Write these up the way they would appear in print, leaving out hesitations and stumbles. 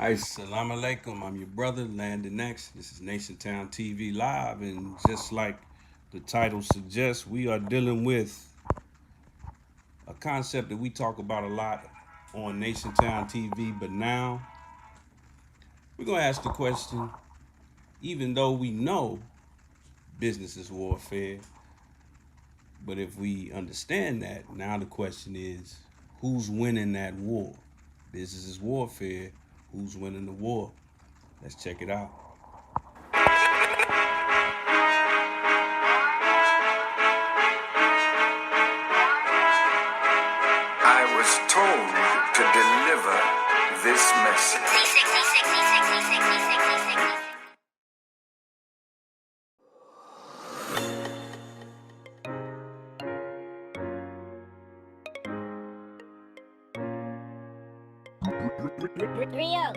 Assalamu alaikum. I'm your brother, Landon X. This is NationTownTV Live, and just like the title suggests, we are dealing with a concept that we talk about a lot on NationTown TV, but now we're going to ask the question, even though we know business is warfare, but if we understand that, now the question is, who's winning that war? Business is warfare. Who's winning the war? Let's check it out. I was told to deliver this message. Rio.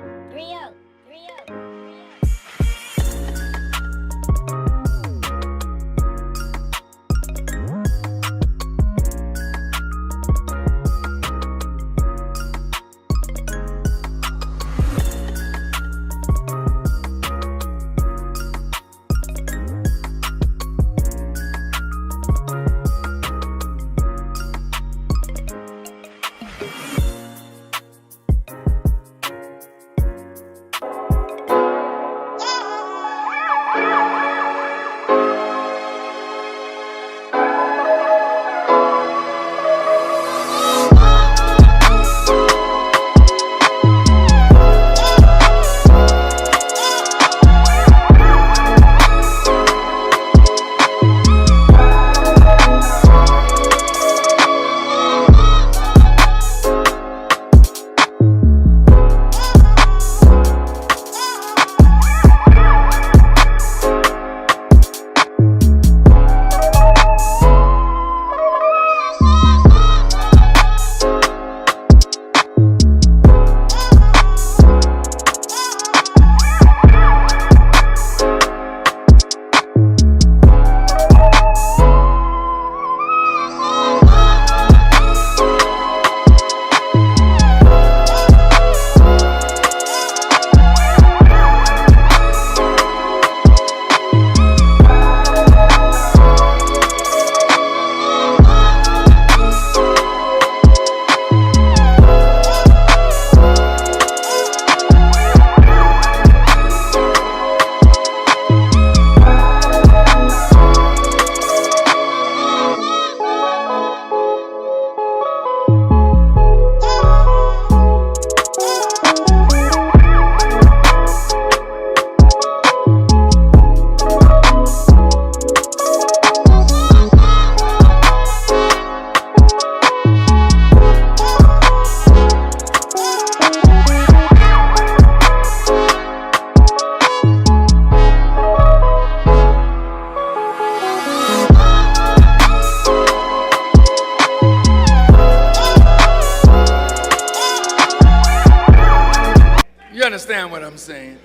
You understand what I'm saying?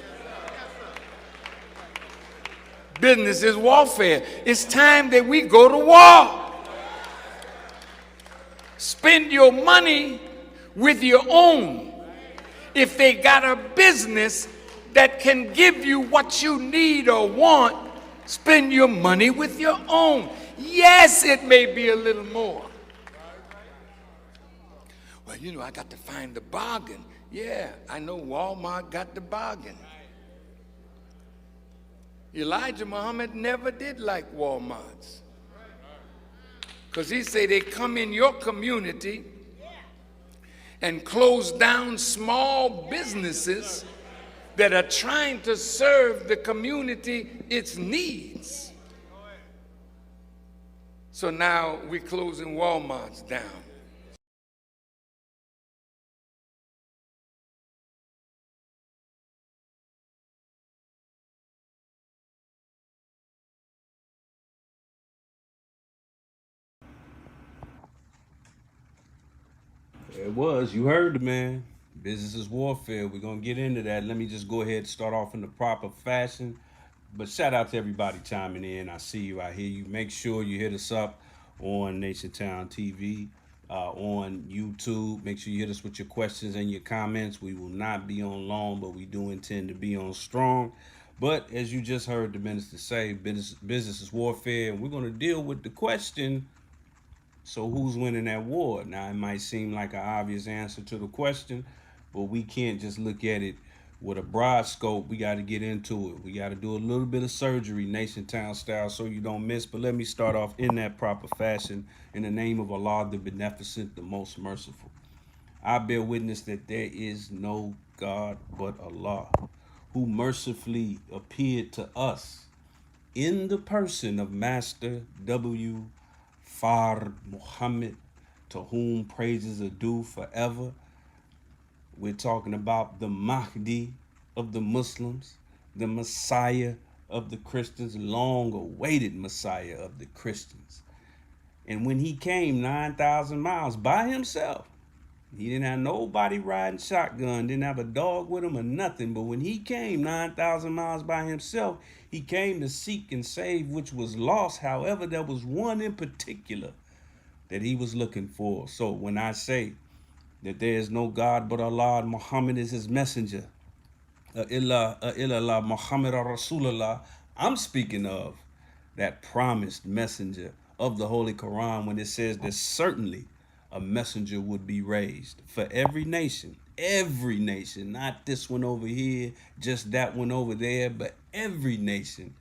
Business is warfare. It's time that we go to war. Spend your money with your own. If they got a business that can give you what you need or want, spend your money with your own. Yes, it may be a little more. Well, I got to find the bargain. Yeah, I know Walmart got the bargain. Elijah Muhammad never did like Walmarts. Because he said they come in your community and close down small businesses that are trying to serve the community its needs. So now we're closing Walmarts down. It was. You heard the man. Business is warfare. We're going to get into that. Let me just go ahead and start off in the proper fashion. But shout out to everybody chiming in. I see you. I hear you. Make sure you hit us up on NationTown TV. on YouTube. Make sure you hit us with your questions and your comments. We will not be on long, but we do intend to be on strong. But as you just heard the minister say, business is warfare, and we're going to deal with the question, so who's winning that war? Now, it might seem like an obvious answer to the question, but we can't just look at it with a broad scope. We got to get into it. We got to do a little bit of surgery, Nation Town style, so you don't miss. But let me start off in that proper fashion. In the name of Allah, the Beneficent, the Most Merciful. I bear witness that there is no God but Allah, who mercifully appeared to us in the person of Master W. Fard Muhammad, to whom praises are due forever. We're talking about the Mahdi of the Muslims, the Messiah of the Christians, long awaited Messiah of the Christians. And when he came 9,000 miles by himself, he didn't have nobody riding shotgun, didn't have a dog with him or nothing. But when he came 9,000 miles by himself, he came to seek and save which was lost. However, there was one in particular that he was looking for. So when I say that there is no God but Allah and Muhammad is his messenger, illallah Muhammad Rasulullah, I'm speaking of that promised messenger of the Holy Quran when it says that certainly a messenger would be raised for every nation, not this one over here, just that one over there, but every nation.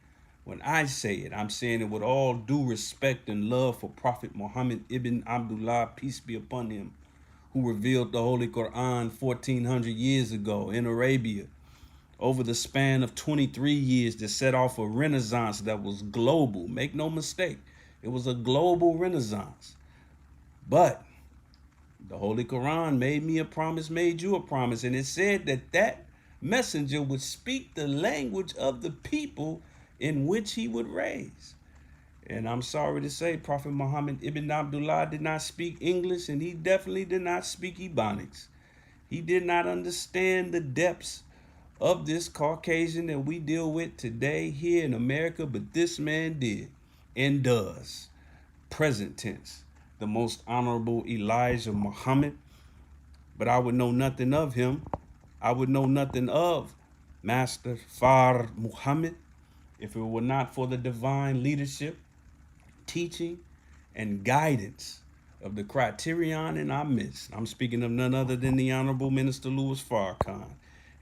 When I say it, I'm saying it with all due respect and love for Prophet Muhammad ibn Abdullah, peace be upon him, who revealed the Holy Quran 1400 years ago in Arabia, over the span of 23 years, that set off a renaissance that was global. Make no mistake, it was a global renaissance. But the Holy Quran made me a promise, made you a promise, and it said that that messenger would speak the language of the people in which he would raise. And I'm sorry to say, Prophet Muhammad ibn Abdullah did not speak English, and he definitely did not speak Ebonics. He did not understand the depths of this Caucasian that we deal with today here in America, but this man did and does. Present tense. The most honorable Elijah Muhammad. But I would know nothing of him. I would know nothing of Master Fard Muhammad if it were not for the divine leadership, teaching, and guidance of the criterion in our midst. I'm speaking of none other than the Honorable Minister Louis Farrakhan.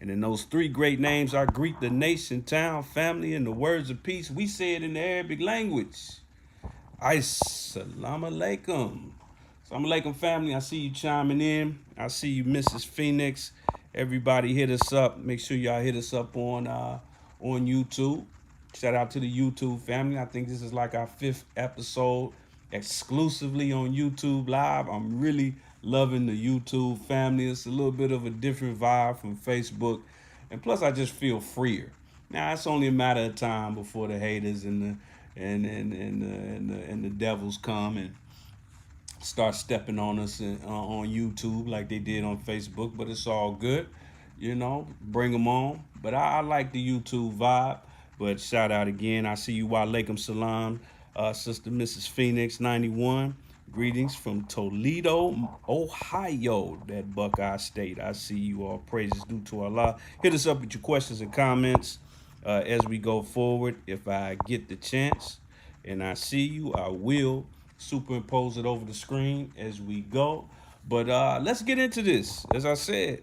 And in those three great names, I greet the nation, town, family, in the words of peace. We say it in the Arabic language. Assalamu alaikum. Assalamu alaikum, family. I see you chiming in. I see you, Mrs. Phoenix. Everybody hit us up. Make sure y'all hit us up on YouTube. Shout out to the YouTube family. I think this is like our 5th episode exclusively on YouTube Live. I'm really loving the YouTube family. It's a little bit of a different vibe from Facebook. And plus, I just feel freer. Now, it's only a matter of time before the haters and the devils come and start stepping on us on YouTube like they did on Facebook. But it's all good. You know, bring them on. But I like the YouTube vibe. But shout out again. I see you. Wa alaikum salam, Sister Mrs. Phoenix 91. Greetings from Toledo, Ohio, that Buckeye State. I see you all. Praises due to Allah. Hit us up with your questions and comments as we go forward. If I get the chance and I see you, I will superimpose it over the screen as we go. But let's get into this. As I said,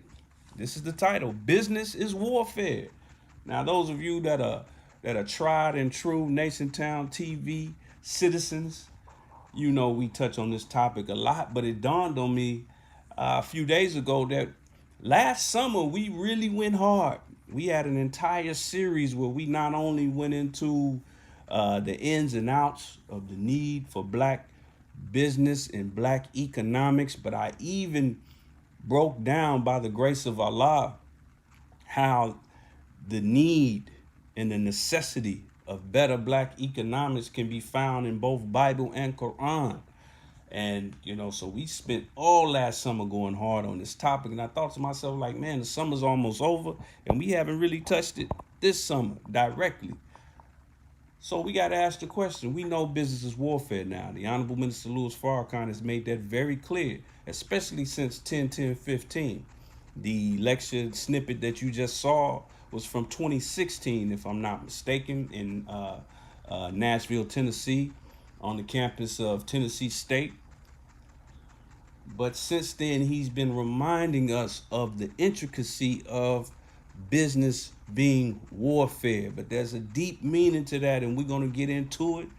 this is the title. Business is warfare. Now, those of you that are tried and true NationTownTV citizens, you know we touch on this topic a lot, but it dawned on me a few days ago that last summer we really went hard. We had an entire series where we not only went into the ins and outs of the need for black business and black economics, but I even broke down, by the grace of Allah, how the need and the necessity of better black economics can be found in both Bible and Quran. And, you know, so we spent all last summer going hard on this topic. And I thought to myself, like, man, the summer's almost over and we haven't really touched it this summer directly. So we got to ask the question. We know business is warfare now. The Honorable Minister Louis Farrakhan has made that very clear, especially since 10-10-15. The lecture snippet that you just saw was from 2016, if I'm not mistaken, in Nashville, Tennessee, on the campus of Tennessee State. But since then, he's been reminding us of the intricacy of business being warfare. But there's a deep meaning to that, and we're going to get into it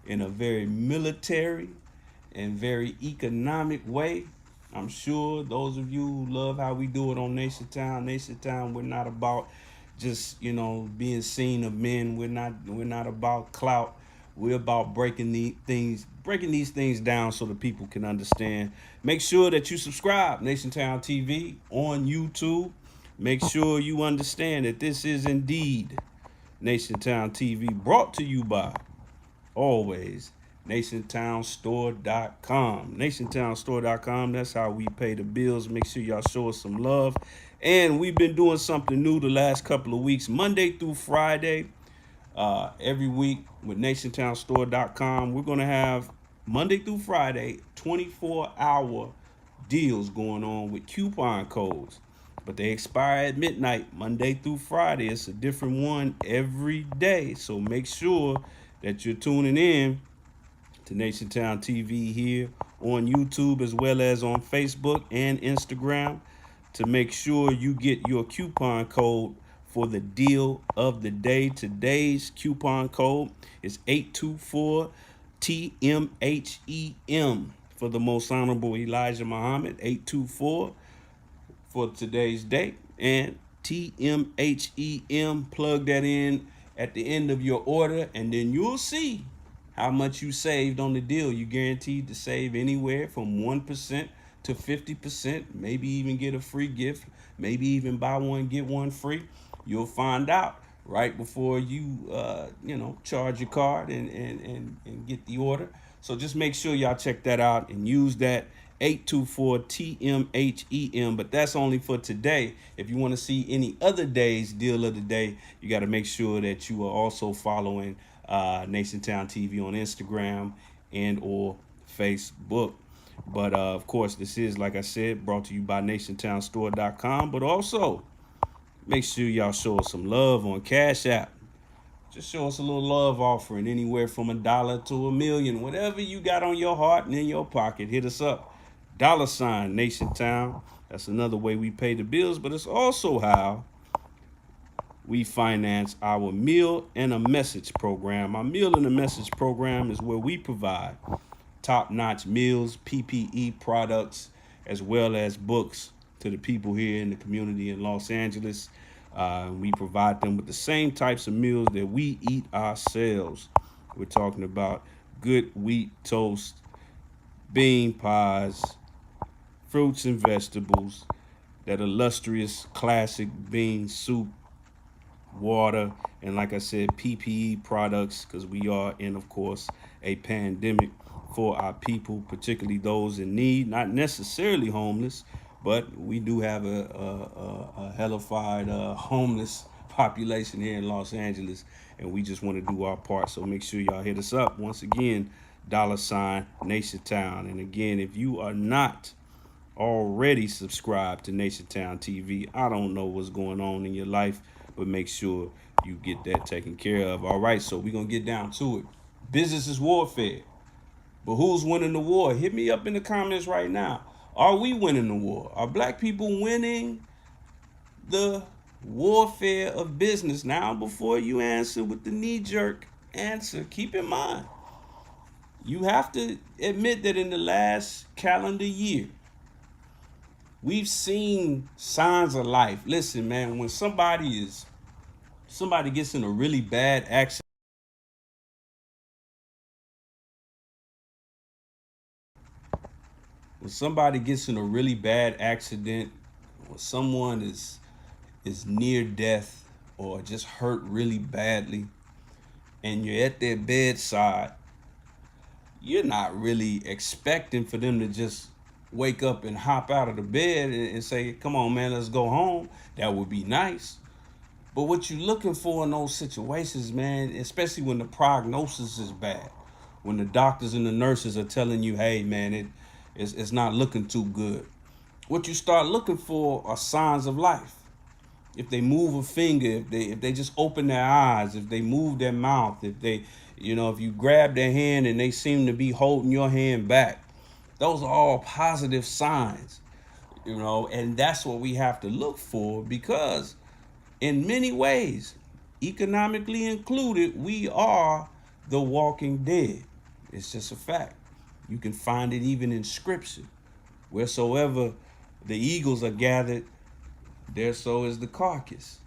in a very military and very economic way. I'm sure those of you who love how we do it on Nation Town, we're not about just, being seen of men. We're not about clout. We're about breaking these things down so the people can understand. Make sure that you subscribe, NationTown TV on YouTube. Make sure you understand that this is indeed NationTown TV, brought to you by always NationTownStore.com. NationTownStore.com, that's how we pay the bills. Make sure y'all show us some love. And we've been doing something new the last couple of weeks, Monday through Friday. Every week with NationTownStore.com, we're going to have Monday through Friday 24-hour deals going on with coupon codes, but they expire at midnight Monday through Friday. It's a different one every day, so make sure that you're tuning in to NationTown TV here on YouTube as well as on Facebook and Instagram to make sure you get your coupon code for the deal of the day. Today's coupon code is 824-TMHEM for the Most Honorable Elijah Muhammad, 824 for today's date, and TMHEM. Plug that in at the end of your order, and then you'll see how much you saved on the deal. You guaranteed to save anywhere from 1% to 50%, maybe even get a free gift, maybe even buy one, get one free. You'll find out right before you, charge your card and get the order. So just make sure y'all check that out and use that 824-TMHEM, but that's only for today. If you want to see any other day's deal of the day, you got to make sure that you are also following NationTown TV on Instagram and or Facebook. But of course, this is, like I said, brought to you by NationTownStore.com. But also, make sure y'all show us some love on Cash App. Just show us a little love offering, anywhere from $1 to $1 million. Whatever you got on your heart and in your pocket, hit us up. $ NationTown. That's another way we pay the bills, but it's also how we finance our Meal and a Message program. Our Meal and a Message program is where we provide top-notch meals, PPE products, as well as books to the people here in the community in Los Angeles. We provide them with the same types of meals that we eat ourselves. We're talking about good wheat toast, bean pies, fruits and vegetables, that illustrious classic bean soup, water, and like I said, PPE products, because we are in, of course, a pandemic for our people, particularly those in need, not necessarily homeless, but we do have a hellified homeless population here in Los Angeles, and we just want to do our part. So make sure y'all hit us up. Once again, $ NationTown. And again, if you are not already subscribed to NationTown TV, I don't know what's going on in your life, but make sure you get that taken care of. All right, so we're going to get down to it. Business is warfare. But who's winning the war? Hit me up in the comments right now. Are we winning the war? Are black people winning the warfare of business? Now, before you answer with the knee-jerk answer, keep in mind, you have to admit that in the last calendar year, we've seen signs of life. Listen, man, when somebody gets in a really bad accident, when someone is near death or just hurt really badly, and you're at their bedside, you're not really expecting for them to just wake up and hop out of the bed and say, come on, man, let's go home. That would be nice. But what you're looking for in those situations, man, especially when the prognosis is bad, when the doctors and the nurses are telling you, hey, man, it's not looking too good. What you start looking for are signs of life. If they move a finger, if they just open their eyes, if they move their mouth, if they, if you grab their hand and they seem to be holding your hand back, those are all positive signs, and that's what we have to look for, because in many ways, economically included, we are the walking dead. It's just a fact. You can find it even in scripture. Wheresoever the eagles are gathered, there so is the carcass,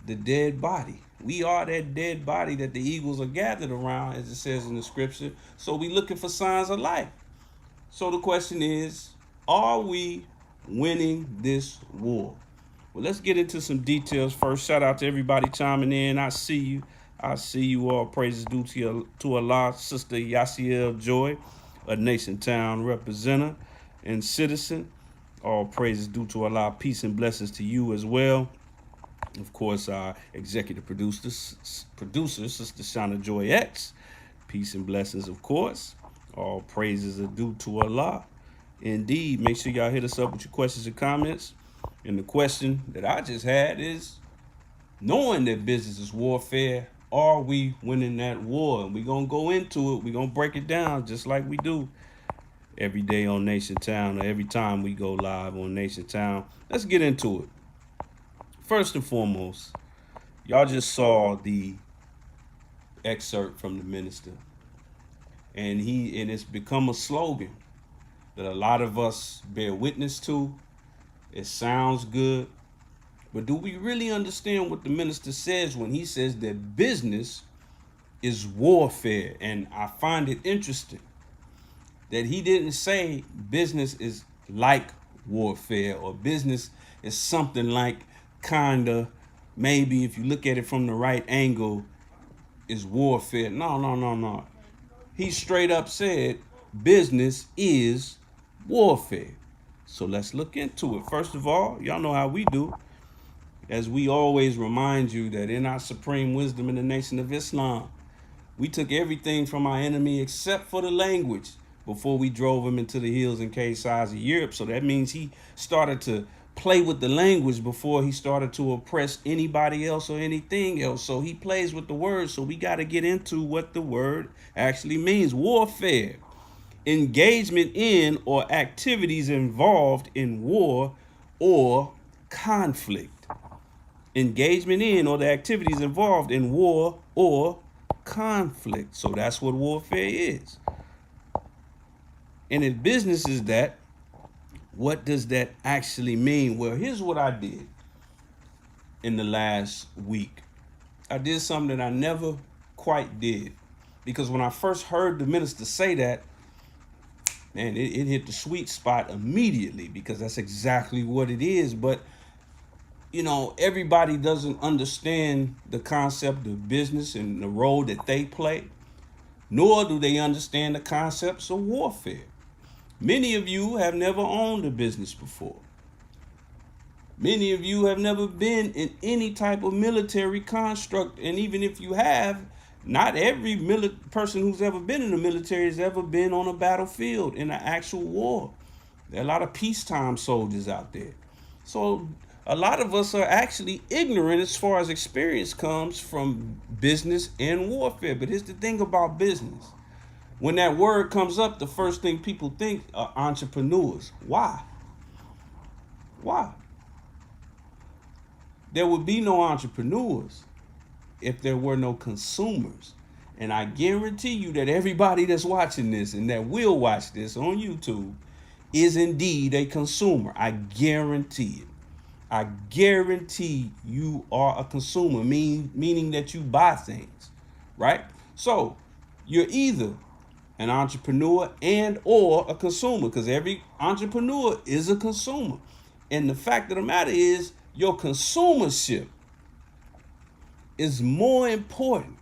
the dead body. We are that dead body that the eagles are gathered around, as it says in the scripture. So we looking for signs of life. So the question is, are we winning this war? Well, let's get into some details first. Shout out to everybody chiming in. I see you. I see you all. Praises due to Allah. Sister Yasiel Joy, a Nation Town representative and citizen. All praises due to Allah. Peace and blessings to you as well. Of course, our executive producer, Sister Shauna Joy X. Peace and blessings, of course. All praises are due to Allah. Indeed, make sure y'all hit us up with your questions and comments. And the question that I just had is, knowing that business is warfare, are we winning that war? And we're going to go into it. We're going to break it down just like we do every day on Nation Town, or every time we go live on Nation Town. Let's get into it. First and foremost, y'all just saw the excerpt from the minister. And it's become a slogan that a lot of us bear witness to. It sounds good, but do we really understand what the minister says when he says that business is warfare? And I find it interesting that he didn't say business is like warfare, or business is something like, kinda, maybe if you look at it from the right angle, is warfare. No. He straight up said business is warfare. So let's look into it. First of all, y'all know how we do. As we always remind you that in our supreme wisdom in the Nation of Islam, we took everything from our enemy except for the language before we drove him into the hills and cave sides of Europe. So that means he started to play with the language before he started to oppress anybody else or anything else. So he plays with the words. So we got to get into what the word actually means. Warfare. Engagement in or activities involved in war or conflict. Engagement in or the activities involved in war or conflict. So that's what warfare is. And if business is that, what does that actually mean? Well, here's what I did in the last week. I did something that I never quite did, because when I first heard the minister say that, man, it hit the sweet spot immediately, because that's exactly what it is. But, everybody doesn't understand the concept of business and the role that they play, nor do they understand the concepts of warfare. Many of you have never owned a business before. Many of you have never been in any type of military construct. And even if you have, not every person who's ever been in the military has ever been on a battlefield in an actual war. There are a lot of peacetime soldiers out there. So a lot of us are actually ignorant as far as experience comes from business and warfare. But here's the thing about business. When that word comes up, the first thing people think are entrepreneurs. Why? There would be no entrepreneurs if there were no consumers. And I guarantee you that everybody that's watching this and that will watch this on YouTube is indeed a consumer. I guarantee it. I guarantee you are a consumer, meaning that you buy things, right? So you're either an entrepreneur and or a consumer, because every entrepreneur is a consumer. And the fact of the matter is, your consumership is more important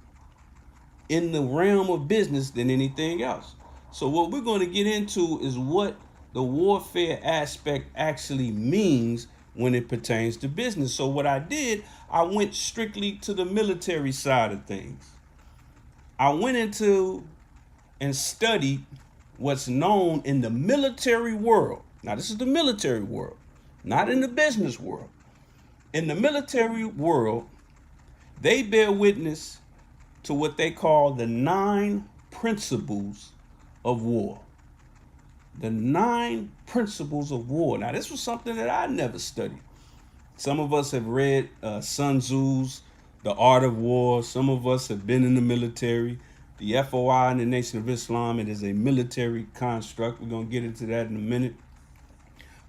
in the realm of business than anything else. So what we're going to get into is what the warfare aspect actually means when it pertains to business. So what I did, I went strictly to the military side of things. I went into and studied what's known in the military world. Now, this is the military world, not in the business world. In the military world, they bear witness to what they call the 9 principles of war. The 9 principles of war. Now, this was something that I never studied. Some of us have read Sun Tzu's The Art of War. Some of us have been in the military. The FOI in the Nation of Islam, it is a military construct. We're going to get into that in a minute.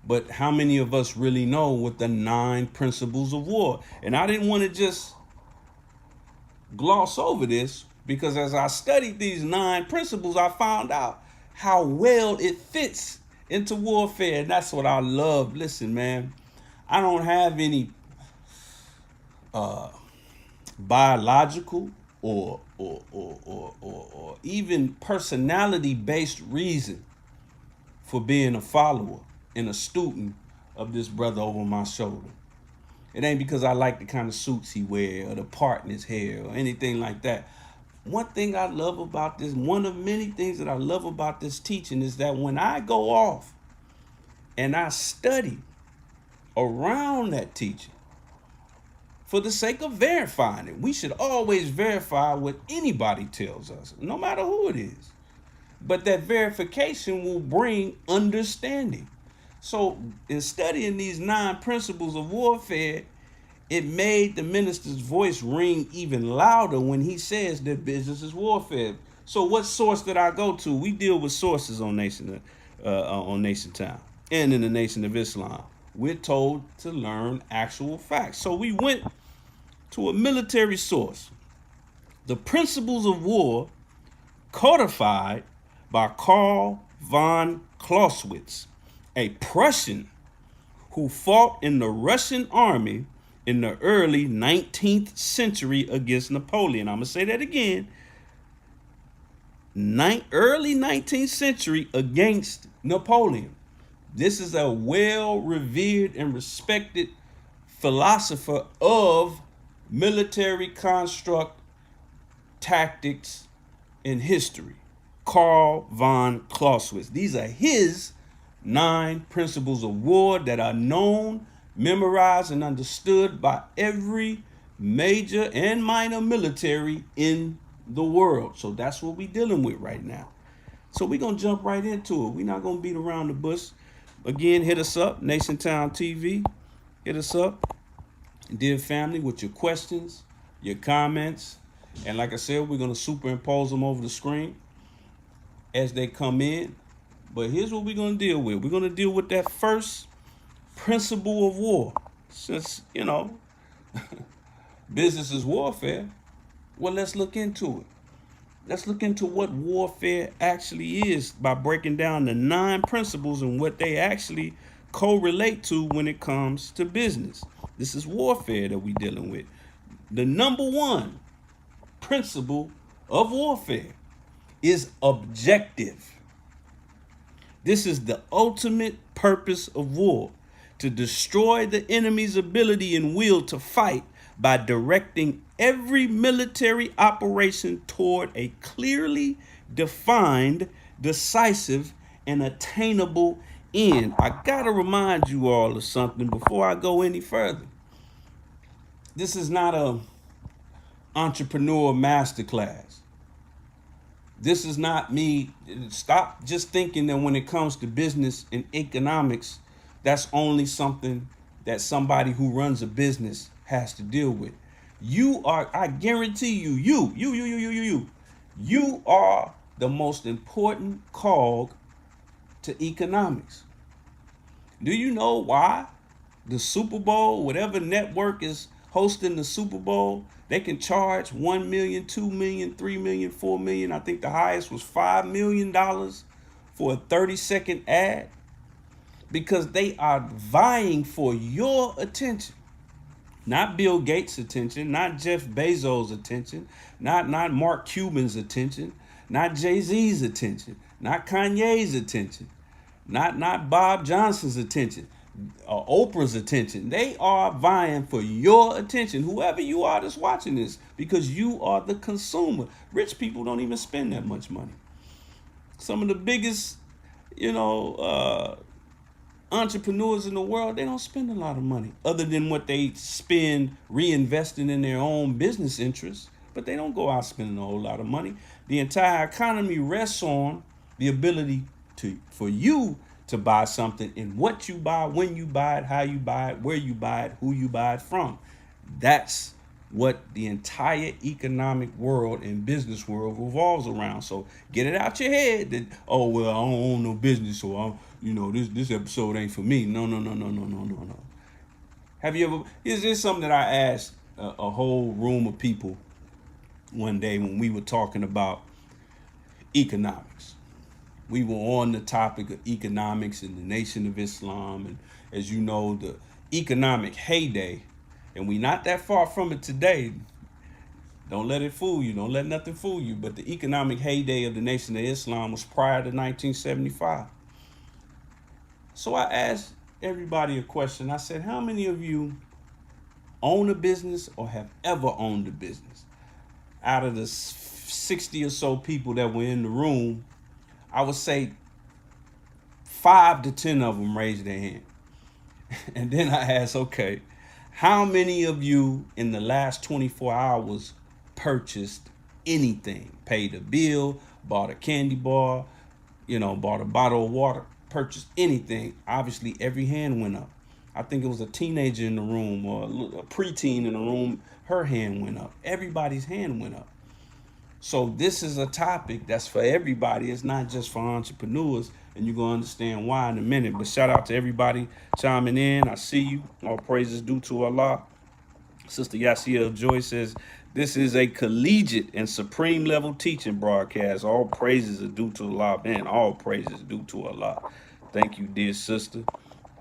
But how many of us really know what the 9 principles of war? And I didn't want to just gloss over this, because as I studied these 9 principles, I found out how well it fits into warfare. And that's what I love. Listen, man, I don't have any biological or even personality-based reason for being a follower and a student of this brother over my shoulder. It ain't because I like the kind of suits he wear or the part in his hair or anything like that. One thing I love about this, one of many things that I love about this teaching, is that when I go off and I study around that teaching, for the sake of verifying it, we should always verify what anybody tells us, no matter who it is. But that verification will bring understanding. So in studying these 9 principles of warfare, it made the minister's voice ring even louder when he says that business is warfare. So what source did I go to? We deal with sources on NationTown and in the Nation of Islam. We're told to learn actual facts. So we went to a military source. The Principles of War, codified by Karl von Clausewitz, a Prussian who fought in the Russian army in the early 19th century against Napoleon. I'm going to say that again. Early 19th century against Napoleon. This is a well-revered and respected philosopher of military construct, tactics, and history. Karl von Clausewitz. These are his 9 principles of war that are known, memorized, and understood by every major and minor military in the world. So that's what we're dealing with right now. So we're going to jump right into it. We're not going to beat around the bush. Again, hit us up, NationTownTV. Hit us up, dear family, with your questions, your comments. And like I said, we're going to superimpose them over the screen as they come in. But here's what we're going to deal with. We're going to deal with that first principle of war. Since, business is warfare, well, let's look into it. Let's look into what warfare actually is by breaking down the 9 principles and what they actually correlate to when it comes to business. This is warfare that we're dealing with. The number 1 principle of warfare is objective. This is the ultimate purpose of war, to destroy the enemy's ability and will to fight by directing every military operation toward a clearly defined, decisive, and attainable end. I gotta remind you all of something before I go any further. This is not a entrepreneur masterclass. This is not me. Stop just thinking that when it comes to business and economics, that's only something that somebody who runs a business has to deal with. You are, I guarantee you are the most important cog to economics. Do you know why the Super Bowl, whatever network is hosting the Super Bowl, they can charge $1 million, $2 million, $3 million, $4 million. I think the highest was $5 million for a 30-second ad, because they are vying for your attention. Not Bill Gates' attention, not Jeff Bezos' attention, not Mark Cuban's attention, not Jay-Z's attention, not Kanye's attention, not Bob Johnson's attention. Oprah's attention. They are vying for your attention, whoever you are that's watching this, because you are the consumer. Rich people don't even spend that much money. Some of the biggest, you know, entrepreneurs in the world, they don't spend a lot of money other than what they spend reinvesting in their own business interests. But they don't go out spending a whole lot of money. The entire economy rests on the ability for you to buy something, and what you buy, when you buy it, how you buy it, where you buy it, who you buy it from. That's what the entire economic world and business world revolves around. So get it out your head that, oh well, I don't own no business, so this episode ain't for me. No. Have you ever? Is this something that I asked a whole room of people one day when we were talking about economics? We were on the topic of economics in the Nation of Islam, and as you know, the economic heyday, and we not that far from it today. Don't let it fool you. Don't let nothing fool you. But the economic heyday of the Nation of Islam was prior to 1975. So I asked everybody a question. I said, how many of you own a business or have ever owned a business? Out of the 60 or so people that were in the room, I would say 5 to 10 of them raised their hand. And then I asked, okay, how many of you in the last 24 hours purchased anything? Paid a bill, bought a candy bar, bought a bottle of water, purchased anything? Obviously, every hand went up. I think it was a teenager in the room or a preteen in the room. Her hand went up. Everybody's hand went up. So this is a topic that's for everybody. It's not just for entrepreneurs, and you're going to understand why in a minute. But shout out to everybody chiming in. I see you. All praises due to Allah. Sister Yasia Joy says, this is a collegiate and supreme level teaching broadcast. All praises are due to Allah. Man, all praises due to Allah. Thank you, dear sister.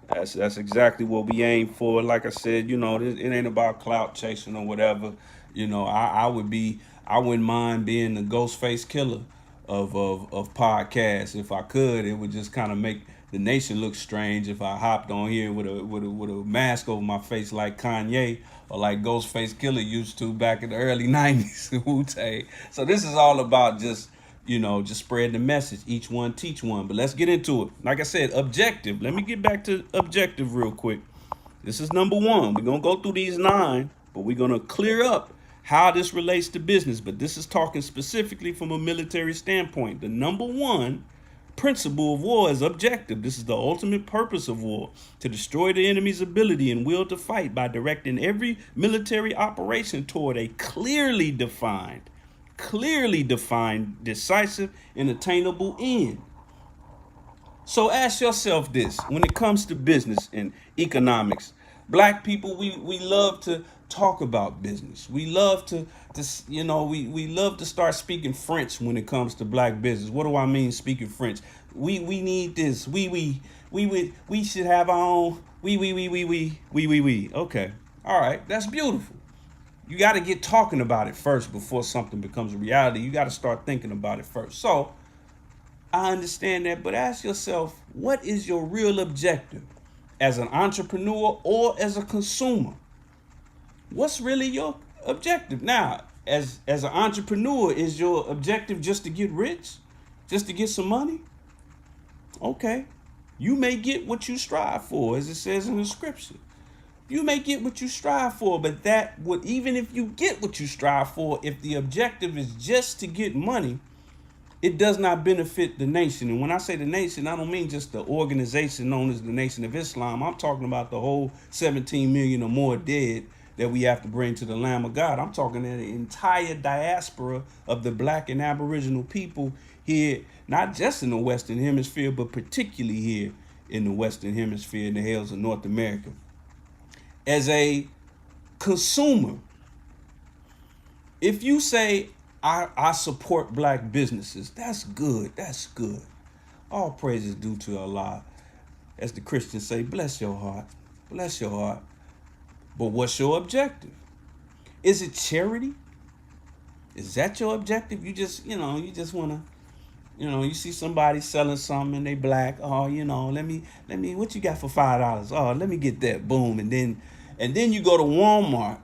That's exactly what we aim for. Like I said, it ain't about clout chasing or whatever. I wouldn't mind being the Ghostface Killer of podcasts if I could. It would just kind of make the nation look strange if I hopped on here with a mask over my face like Kanye or like Ghostface Killer used to back in the early 90s. Wu-Tang. So this is all about just spread the message. Each one teach one. But let's get into it. Like I said, objective. Let me get back to objective real quick. This is number 1. We're going to go through these 9, but we're going to clear up how this relates to business. But this is talking specifically from a military standpoint. The number 1 principle of war is objective. This is the ultimate purpose of war, to destroy the enemy's ability and will to fight by directing every military operation toward a clearly defined, decisive, and attainable end. So ask yourself this: when it comes to business and economics, black people, we love to talk about business. We love to we love to start speaking French when it comes to black business. What do I mean speaking French? We need this. We should have our own. We. Okay. All right. That's beautiful. You got to get talking about it first before something becomes a reality. You got to start thinking about it first. So I understand that, but ask yourself, what is your real objective as an entrepreneur or as a consumer? What's really your objective? Now, as an entrepreneur, is your objective just to get rich? Just to get some money? Okay. You may get what you strive for, as it says in the scripture. You may get what you strive for, but even if you get what you strive for, if the objective is just to get money, it does not benefit the nation. And when I say the nation, I don't mean just the organization known as the Nation of Islam. I'm talking about the whole 17 million or more dead that we have to bring to the Lamb of God. I'm talking to the entire diaspora of the black and aboriginal people here, not just in the Western Hemisphere, but particularly here in the Western Hemisphere in the hills of North America. As a consumer, if you say, I support black businesses, that's good. That's good. All praises due to Allah. As the Christians say, bless your heart. Bless your heart. But what's your objective? Is it charity? Is that your objective? You just want to You know, you see somebody selling something and they black. Oh, you know, let me. What you got for $5? Oh, let me get that. Boom, and then you go to Walmart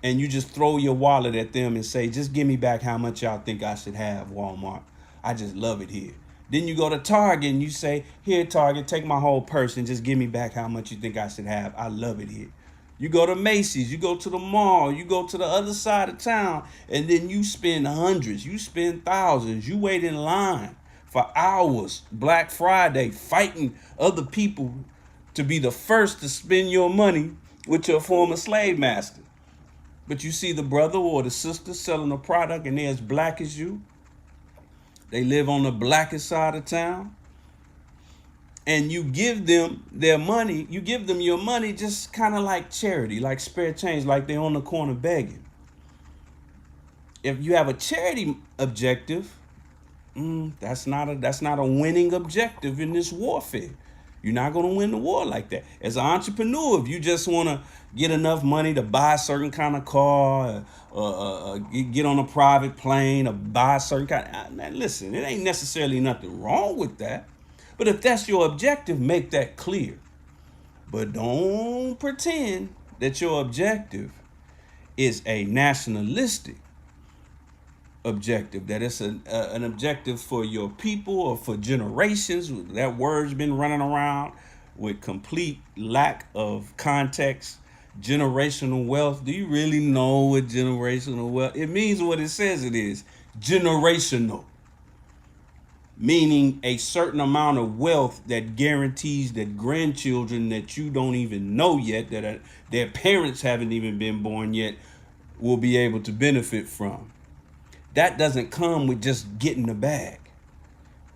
and you just throw your wallet at them and say, just give me back how much y'all think I should have, Walmart. I just love it here. Then you go to Target and you say, here, Target, take my whole purse and just give me back how much you think I should have. I love it here. You go to Macy's, you go to the mall, you go to the other side of town, and then you spend hundreds, you spend thousands, you wait in line for hours, Black Friday, fighting other people to be the first to spend your money with your former slave master. But you see the brother or the sister selling a product and they're as black as you. They live on the blackest side of town. And you give them their money, you give them your money just kind of like charity, like spare change, like they're on the corner begging. If you have a charity objective, that's not a winning objective in this warfare. You're not going to win the war like that. As an entrepreneur, if you just want to get enough money to buy a certain kind of car, or get on a private plane, or buy a certain kind, man, listen, it ain't necessarily nothing wrong with that. But if that's your objective, make that clear. But don't pretend that your objective is a nationalistic objective, that it's an objective for your people or for generations. That word's been running around with complete lack of context. Generational wealth. Do you really know what generational wealth? It means what it says it is. Generational. Meaning a certain amount of wealth that guarantees that grandchildren that you don't even know yet, that their parents haven't even been born yet, will be able to benefit from. That doesn't come with just getting the bag.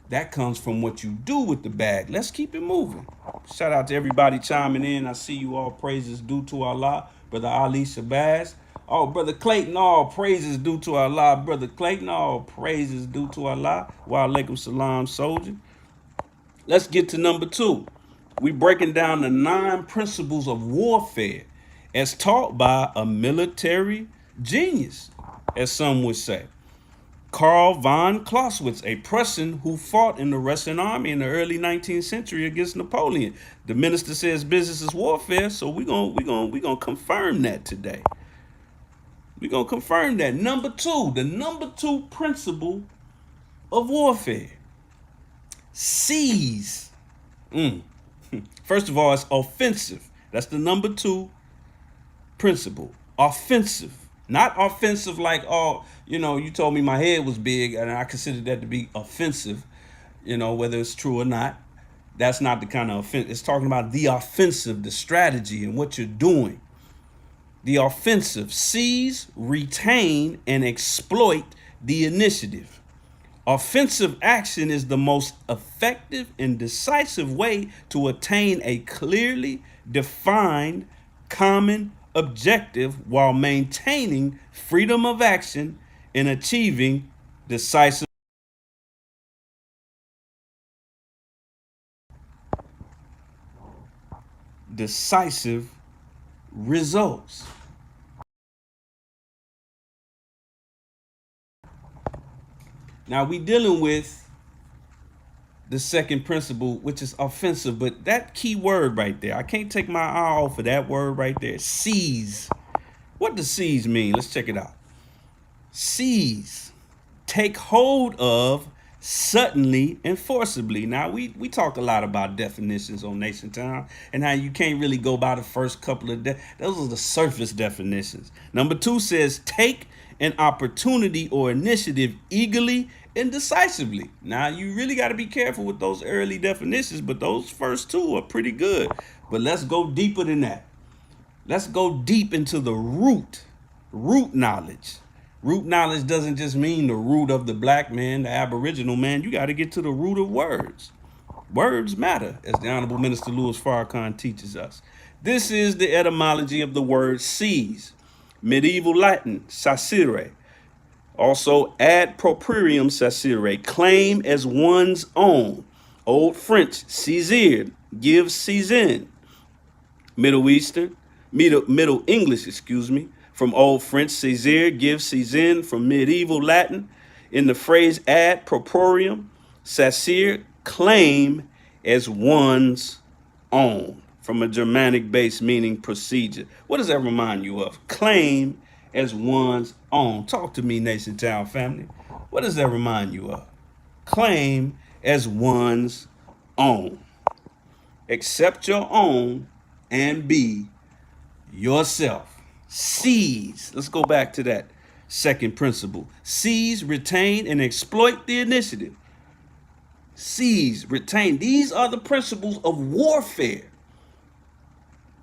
That comes from what you do with the bag. Let's keep it moving. Shout out to everybody chiming in. I see you all. Praises due to Allah. Brother Ali Shabazz. Oh, Brother Clayton, all praises due to Allah. Brother Clayton, all praises due to Allah. Wa alaikum salam, soldier. Let's get to number 2. We breaking down the 9 principles of warfare as taught by a military genius, as some would say. Karl von Clausewitz, a Prussian who fought in the Russian army in the early 19th century against Napoleon. The minister says business is warfare, so we're gonna confirm that today. We're gonna confirm that. Number 2, the number 2 principle of warfare. Seize. First of all, it's offensive. That's the number 2 principle. Offensive. Not offensive like, oh, you told me my head was big and I considered that to be offensive, whether it's true or not. That's not the kind of offense. It's talking about the offensive, the strategy and what you're doing. The offensive. Seize, retain, and exploit the initiative. Offensive action is the most effective and decisive way to attain a clearly defined common objective while maintaining freedom of action and achieving decisive results. Now we dealing with the second principle, which is offensive, but that key word right there, I can't take my eye off of that word right there. Seize. What does seize mean? Let's check it out. Seize. Take hold of suddenly and forcibly. Now we talk a lot about definitions on Nation Town and how you can't really go by the first couple of those are the surface definitions. Number 2 says take an opportunity or initiative eagerly and decisively. Now you really got to be careful with those early definitions, but those first 2 are pretty good. But let's go deeper than that. Let's go deep into the root knowledge. Root knowledge doesn't just mean the root of the black man, the aboriginal man. You got to get to the root of words. Words matter, as the Honorable Minister Louis Farrakhan teaches us. This is the etymology of the word seize. Medieval Latin, sacere. Also, ad proprium sacere, claim as one's own. Old French, saisir, give seisin. Middle English, from Old French, saisir, give seisin, from Medieval Latin. In the phrase ad proprium, sacere, claim as one's own, from a Germanic base meaning procedure. What does that remind you of? Claim as one's own. Talk to me, Nation Town family. What does that remind you of? Claim as one's own. Accept your own and be yourself. Seize. Let's go back to that second principle. Seize, retain, and exploit the initiative. Seize, retain. These are the principles of warfare.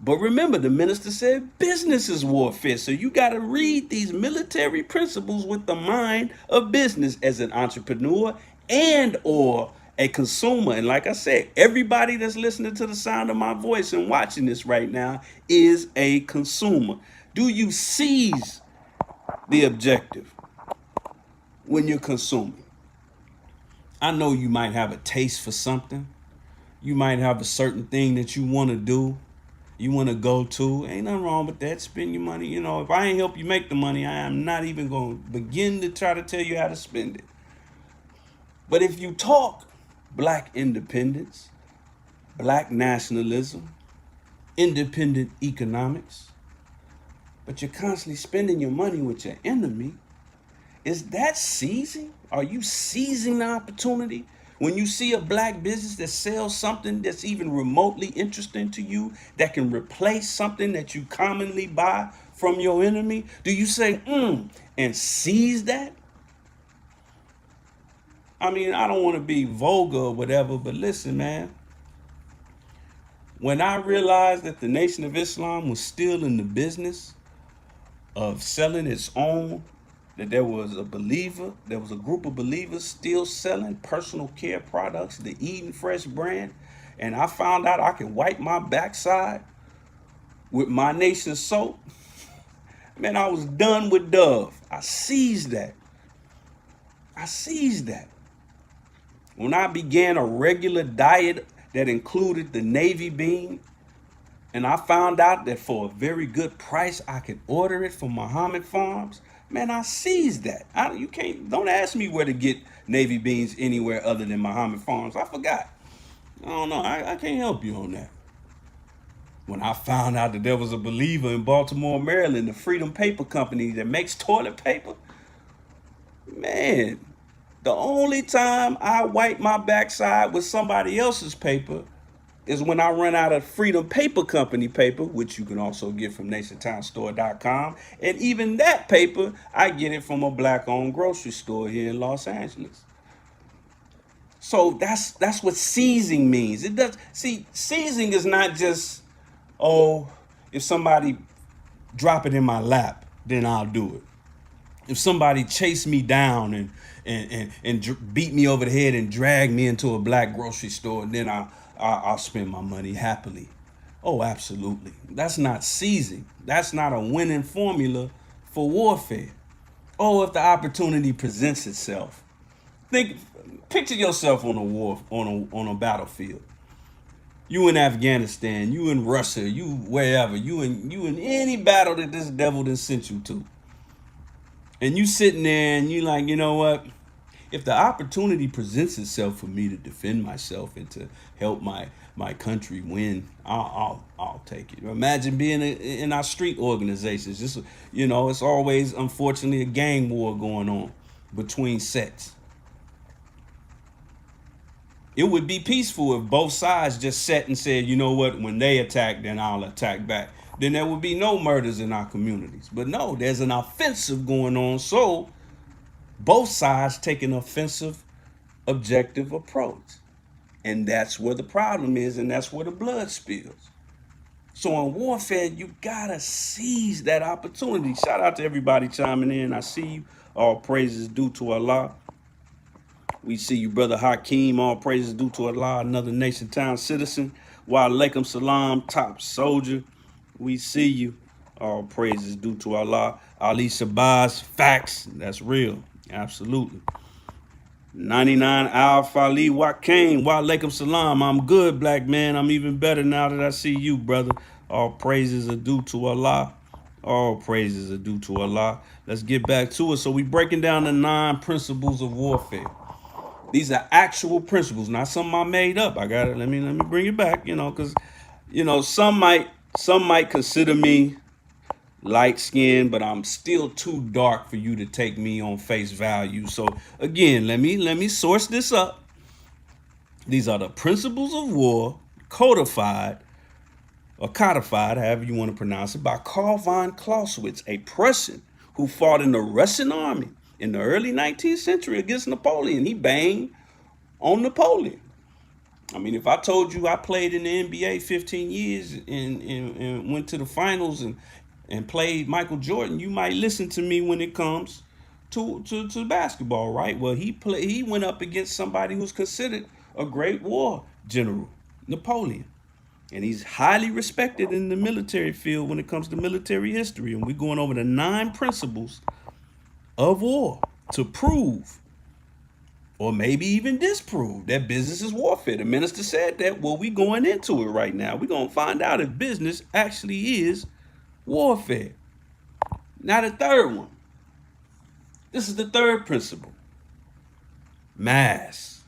But remember, the minister said business is warfare. So you got to read these military principles with the mind of business as an entrepreneur and or a consumer. And like I said, everybody that's listening to the sound of my voice and watching this right now is a consumer. Do you seize the objective when you're consuming? I know you might have a taste for something. You might have a certain thing that you want to do. You want to go to. Ain't nothing wrong with that. Spend your money. You know, if I ain't help you make the money, I am not even going to begin to try to tell you how to spend it. But if you talk black independence, black nationalism, independent economics, but you're constantly spending your money with your enemy, is that seizing? Are you seizing the opportunity? When you see a black business that sells something that's even remotely interesting to you, that can replace something that you commonly buy from your enemy, do you say, and seize that? I mean, I don't want to be vulgar or whatever, but listen, man. When I realized that the Nation of Islam was still in the business of selling its own, that there was a group of believers still selling personal care products, the Eden Fresh brand, and I found out I could wipe my backside with My Nation soap, man, I was done with Dove. I seized that. When I began a regular diet that included the navy bean, and I found out that for a very good price, I could order it from Muhammad Farms, man, I seized that. Don't ask me where to get navy beans anywhere other than Muhammad Farms. I forgot. I don't know. I can't help you on that. When I found out that there was a believer in Baltimore, Maryland, the Freedom Paper Company that makes toilet paper, man, the only time I wipe my backside with somebody else's paper is when I run out of Freedom Paper Company paper, which you can also get from NationTownStore.com. And even that paper, I get it from a black-owned grocery store here in Los Angeles. So that's what seizing means. Seizing is not just, if somebody drop it in my lap, then I'll do it. If somebody chase me down and beat me over the head and drag me into a black grocery store, then I'll spend my money happily. Oh, absolutely. That's not seizing. That's not a winning formula for warfare. Oh, if the opportunity presents itself. Picture yourself on a battlefield. You in Afghanistan, you in Russia, you wherever, you in any battle that this devil done sent you to. And you sitting there and you like, you know what? If the opportunity presents itself for me to defend myself and to help my country win, I'll take it. Imagine being in our street organizations. Just, it's always, unfortunately, a gang war going on between sets. It would be peaceful if both sides just sat and said, you know what, when they attack, then I'll attack back. Then there would be no murders in our communities. But no, there's an offensive going on. So both sides take an offensive, objective approach. And that's where the problem is, and that's where the blood spills. So in warfare, you gotta seize that opportunity. Shout out to everybody chiming in. I see you. All praises due to Allah. We see you, Brother Hakeem. All praises due to Allah, another Nation Town citizen. Wa alaikum salam, top soldier. We see you. All praises due to Allah. Ali Shabazz, facts. That's real. Absolutely. 99 Alpha Ali Wakain. Wa alaikum salam. I'm good, black man. I'm even better now that I see you, brother. All praises are due to Allah. All praises are due to Allah. Let's get back to it. So we breaking down the 9 principles of warfare. These are actual principles, not something I made up. I got it. Let me bring it back, because some might consider me light skinned, but I'm still too dark for you to take me on face value. So again, let me source this up. These are the principles of war, codified, however you want to pronounce it, by Karl von Clausewitz, a Prussian who fought in the Russian army in the early 19th century against Napoleon. He banged on Napoleon. I mean, if I told you I played in the NBA 15 years and went to the finals and played Michael Jordan, you might listen to me when it comes to basketball, right? Well, he went up against somebody who's considered a great war general, Napoleon. And he's highly respected in the military field when it comes to military history. And we're going over the 9 principles of war to prove, or maybe even disprove, that business is warfare. The minister said that. Well, we're going into it right now. We're going to find out if business actually is warfare. Now the third one. This is the third principle. Mass.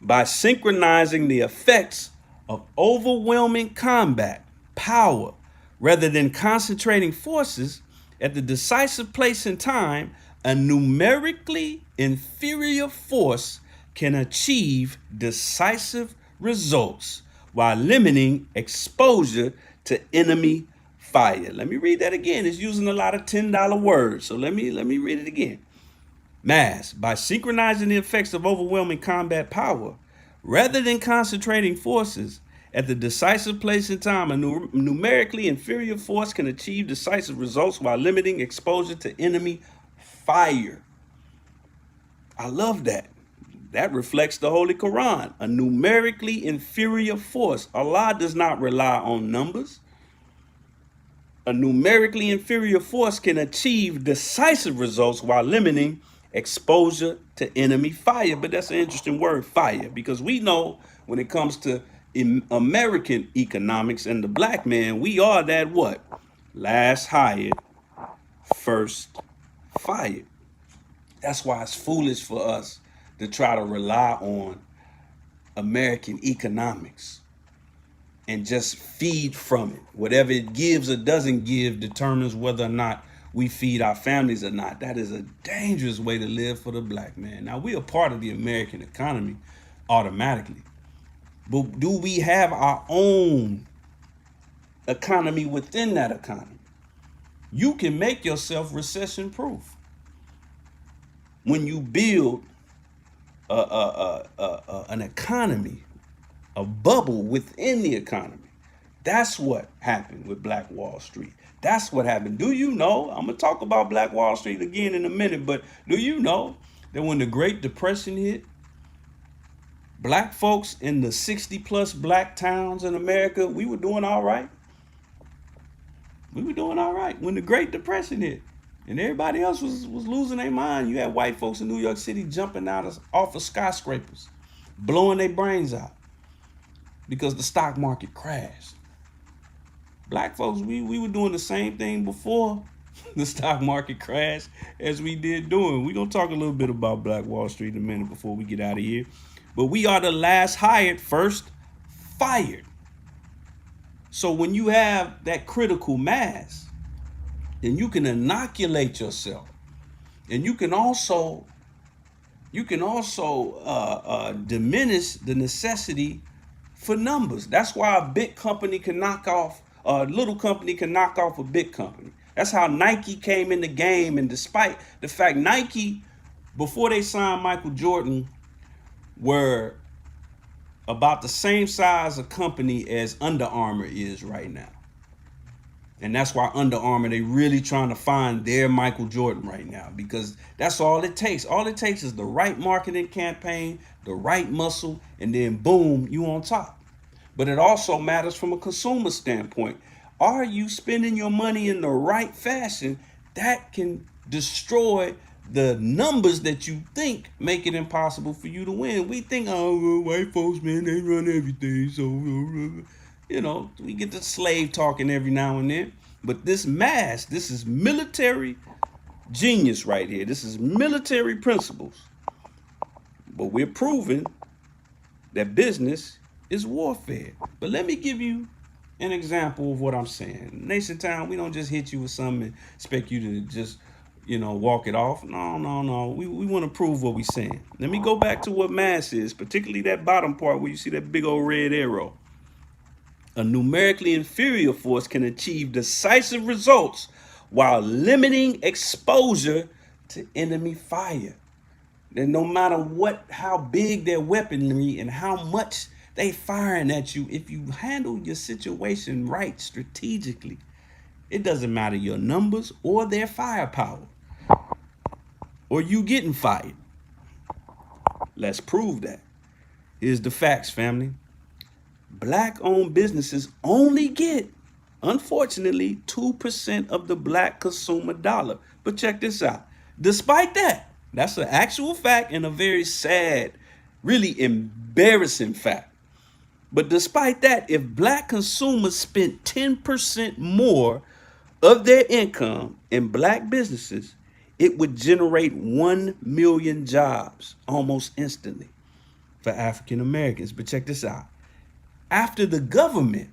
By synchronizing the effects of overwhelming combat power rather than concentrating forces at the decisive place and time, a numerically inferior force can achieve decisive results while limiting exposure to enemy fire. Let me read that again. It's using a lot of $10 words. So let me read it again. Mass, by synchronizing the effects of overwhelming combat power, rather than concentrating forces at the decisive place and time, a numerically inferior force can achieve decisive results while limiting exposure to enemy fire. I love that. That reflects the Holy Quran. A numerically inferior force. Allah does not rely on numbers. A numerically inferior force can achieve decisive results while limiting exposure to enemy fire. But that's an interesting word, fire, because we know when it comes to American economics and the black man, we are that what? Last hired, first fired. That's why it's foolish for us to try to rely on American economics and just feed from it. Whatever it gives or doesn't give determines whether or not we feed our families or not. That is a dangerous way to live for the black man. Now, we are part of the American economy automatically, but do we have our own economy within that economy? You can make yourself recession proof when you build an economy, a bubble within the economy. That's what happened with Black Wall Street. That's what happened. Do you know? I'm going to talk about Black Wall Street again in a minute, but do you know that when the Great Depression hit, black folks in the 60 plus black towns in America, we were doing all right? We were doing all right when the Great Depression hit. And everybody else was losing their mind. You had white folks in New York City jumping off of skyscrapers, blowing their brains out because the stock market crashed. Black folks, we were doing the same thing before the stock market crashed as we did doing. We're going to talk a little bit about Black Wall Street in a minute before we get out of here. But we are the last hired, first fired. So when you have that critical mass, then you can inoculate yourself. And you can also diminish the necessity for numbers. That's why a big company can knock off, a little company can knock off a big company. That's how Nike came in the game. And despite the fact Nike, before they signed Michael Jordan, were about the same size of company as Under Armour is right now. And that's why Under Armour, they really trying to find their Michael Jordan right now, because that's all it takes. All it takes is the right marketing campaign, the right muscle, and then boom, you on top. But it also matters from a consumer standpoint. Are you spending your money in the right fashion? That can destroy the numbers that you think make it impossible for you to win. We think, oh, white folks, man, they run everything. So We get the slave talking every now and then. But this is military genius right here. This is military principles. But we're proving that business is warfare. But let me give you an example of what I'm saying. Nation Town, we don't just hit you with something and expect you to just, walk it off. No. We want to prove what we're saying. Let me go back to what mass is, particularly that bottom part where you see that big old red arrow. A numerically inferior force can achieve decisive results while limiting exposure to enemy fire. Then no matter how big their weaponry and how much they firing at you, if you handle your situation right strategically, it doesn't matter your numbers or their firepower or you getting fired. Let's prove that. Here's the facts, family. Black-owned businesses only get, unfortunately, 2% of the black consumer dollar. But check this out. Despite that, that's an actual fact and a very sad, really embarrassing fact. But despite that, if black consumers spent 10% more of their income in black businesses, it would generate 1 million jobs almost instantly for African Americans. But check this out. After the government,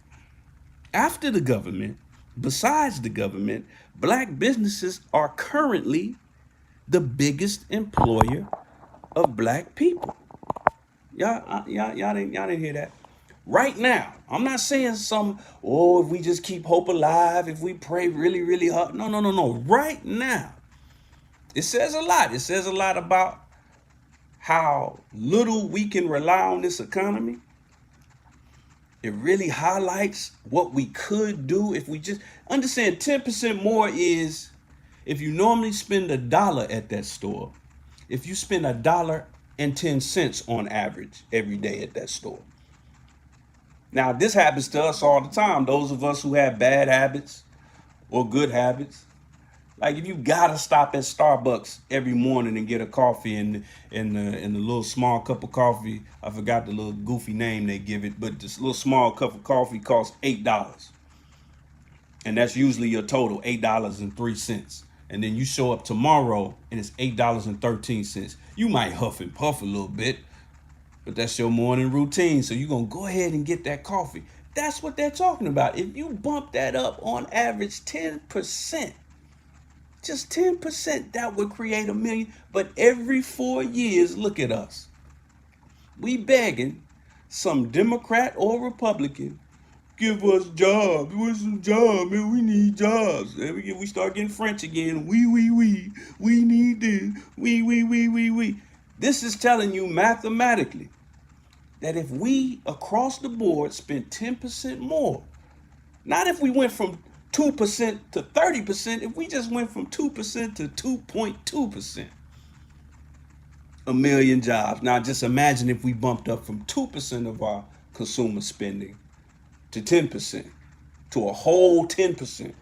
besides the government, black businesses are currently the biggest employer of black people. Y'all didn't hear that. Right now, I'm not saying if we just keep hope alive, if we pray really, really hard. No. Right now, it says a lot. It says a lot about how little we can rely on this economy. It really highlights what we could do if we just understand 10% more is if you normally spend $1 at that store, if you spend $1.10 on average every day at that store. Now, this happens to us all the time. Those of us who have bad habits or good habits. Like if you gotta stop at Starbucks every morning and get a coffee and the little small cup of coffee, I forgot the little goofy name they give it, but this little small cup of coffee costs $8. And that's usually your total, $8.03. And then you show up tomorrow and it's $8.13. You might huff and puff a little bit, but that's your morning routine. So you're gonna go ahead and get that coffee. That's what they're talking about. If you bump that up on average 10%, just 10%, that would create 1 million. But every 4 years, look at us. We begging some Democrat or Republican, give us jobs. Give us some jobs, man. We need jobs. We start getting French again. We need this. We. This is telling you mathematically that if we across the board spent 10% more, not if we went from 2% to 30%, if we just went from 2% to 2.2%, 1 million jobs. Now just imagine if we bumped up from 2% of our consumer spending to 10%, to a whole 10%.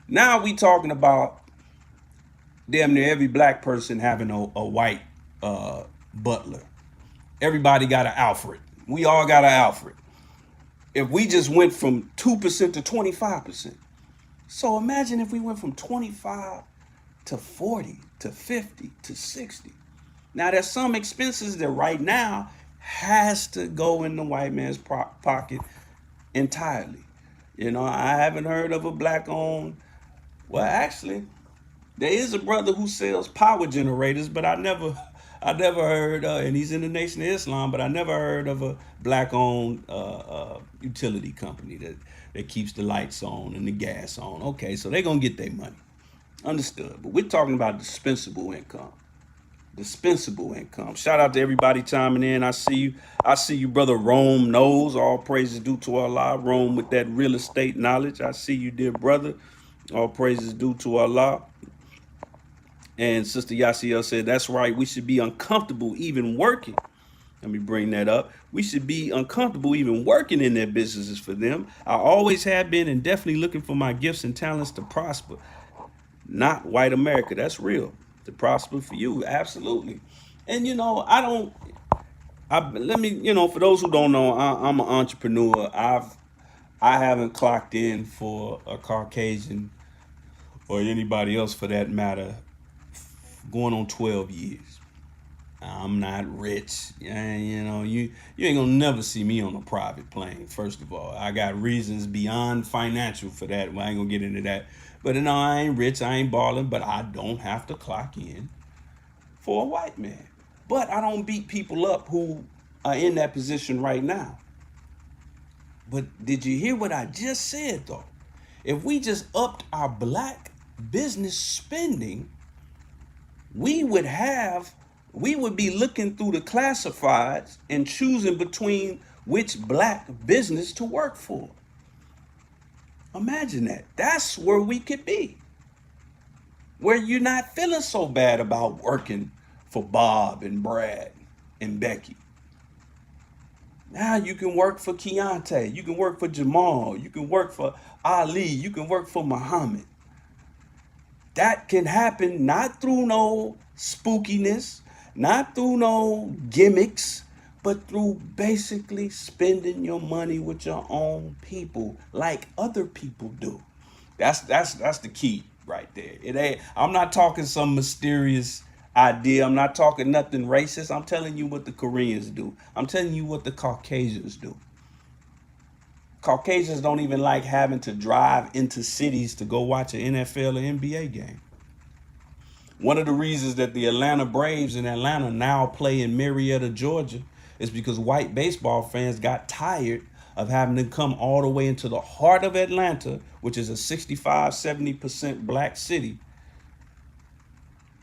Now we talking about damn near every black person having a white butler. Everybody got an Alfred. We all got an Alfred. If we just went from 2% to 25%. So imagine if we went from 25 to 40 to 50 to 60. Now there's some expenses that right now has to go in the white man's pocket entirely. I haven't heard of a black owned. Well, actually, there is a brother who sells power generators, but I never heard, and he's in the Nation of Islam, but I never heard of a black owned utility company that keeps the lights on and the gas on. Okay, so they're going to get their money. Understood. But we're talking about dispensable income. Dispensable income. Shout out to everybody chiming in. I see you, brother Rome knows. All praises due to Allah. Rome with that real estate knowledge. I see you, dear brother. All praises due to Allah. And Sister Yasiel said, that's right. We should be uncomfortable even working. Let me bring that up. We should be uncomfortable even working in their businesses for them. I always have been and definitely looking for my gifts and talents to prosper. Not white America. That's real. To prosper for you. Absolutely. And, for those who don't know, I'm an entrepreneur. I haven't clocked in for a Caucasian or anybody else for that matter going on 12 years. I'm not rich. You know, you ain't gonna never see me on a private plane. First of all, I got reasons beyond financial for that. Well, I ain't gonna get into that. But no, I ain't rich. I ain't balling. But I don't have to clock in for a white man. But I don't beat people up who are in that position right now. But did you hear what I just said though? If we just upped our black business spending, we would be looking through the classifieds and choosing between which black business to work for. Imagine that. That's where we could be. Where you're not feeling so bad about working for Bob and Brad and Becky. Now you can work for Keontae, you can work for Jamal, you can work for Ali, you can work for Muhammad. That can happen not through no spookiness, not through no gimmicks, but through basically spending your money with your own people like other people do. That's the key right there. It ain't, I'm not talking some mysterious idea. I'm not talking nothing racist. I'm telling you what the Koreans do. I'm telling you what the Caucasians do. Caucasians don't even like having to drive into cities to go watch an NFL or NBA game. One of the reasons that the Atlanta Braves in Atlanta now play in Marietta, Georgia, is because white baseball fans got tired of having to come all the way into the heart of Atlanta, which is a 65-70% black city,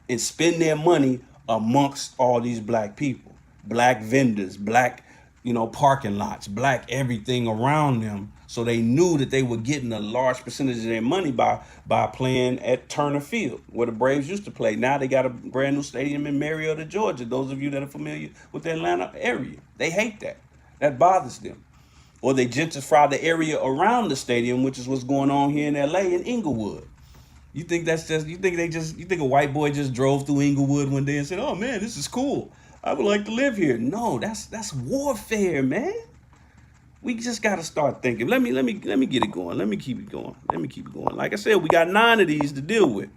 and spend their money amongst all these black people, black vendors, black, parking lots, black everything around them. So they knew that they were getting a large percentage of their money by playing at Turner Field, where the Braves used to play. Now they got a brand new stadium in Marietta, Georgia. Those of you that are familiar with the Atlanta area, they hate that. That bothers them. Or they gentrify the area around the stadium, which is what's going on here in LA in Inglewood. You think a white boy just drove through Inglewood one day and said, "Oh man, this is cool. I would like to live here." No, that's warfare, man. We just gotta start thinking. Let me get it going. Let me keep it going. Like I said, we got 9 of these to deal with.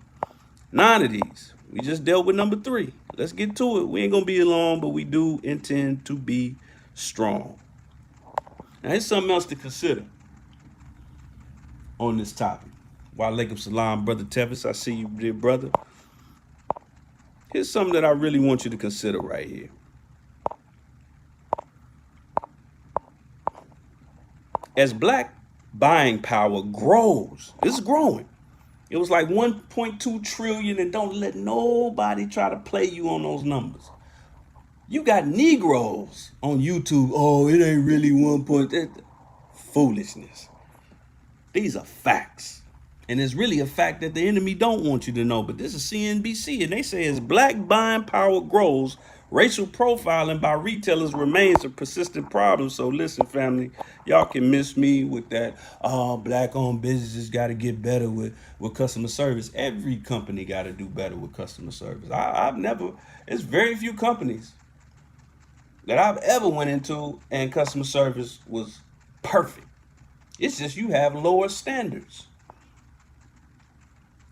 9 of these. We just dealt with number 3. Let's get to it. We ain't gonna be long, but we do intend to be strong. Now here's something else to consider on this topic. Wa alaikum salam, Brother Tevis. I see you, dear brother. Here's something that I really want you to consider right here. As black buying power grows, it's growing. It was like 1.2 trillion, and don't let nobody try to play you on those numbers. You got Negroes on YouTube. Oh, it ain't really 1. Foolishness. These are facts. And it's really a fact that the enemy don't want you to know. But this is CNBC, and they say as black buying power grows, racial profiling by retailers remains a persistent problem. So listen, family, y'all can miss me with that. Oh, black-owned businesses got to get better with customer service. Every company got to do better with customer service. It's very few companies that I've ever went into and customer service was perfect. It's just you have lower standards.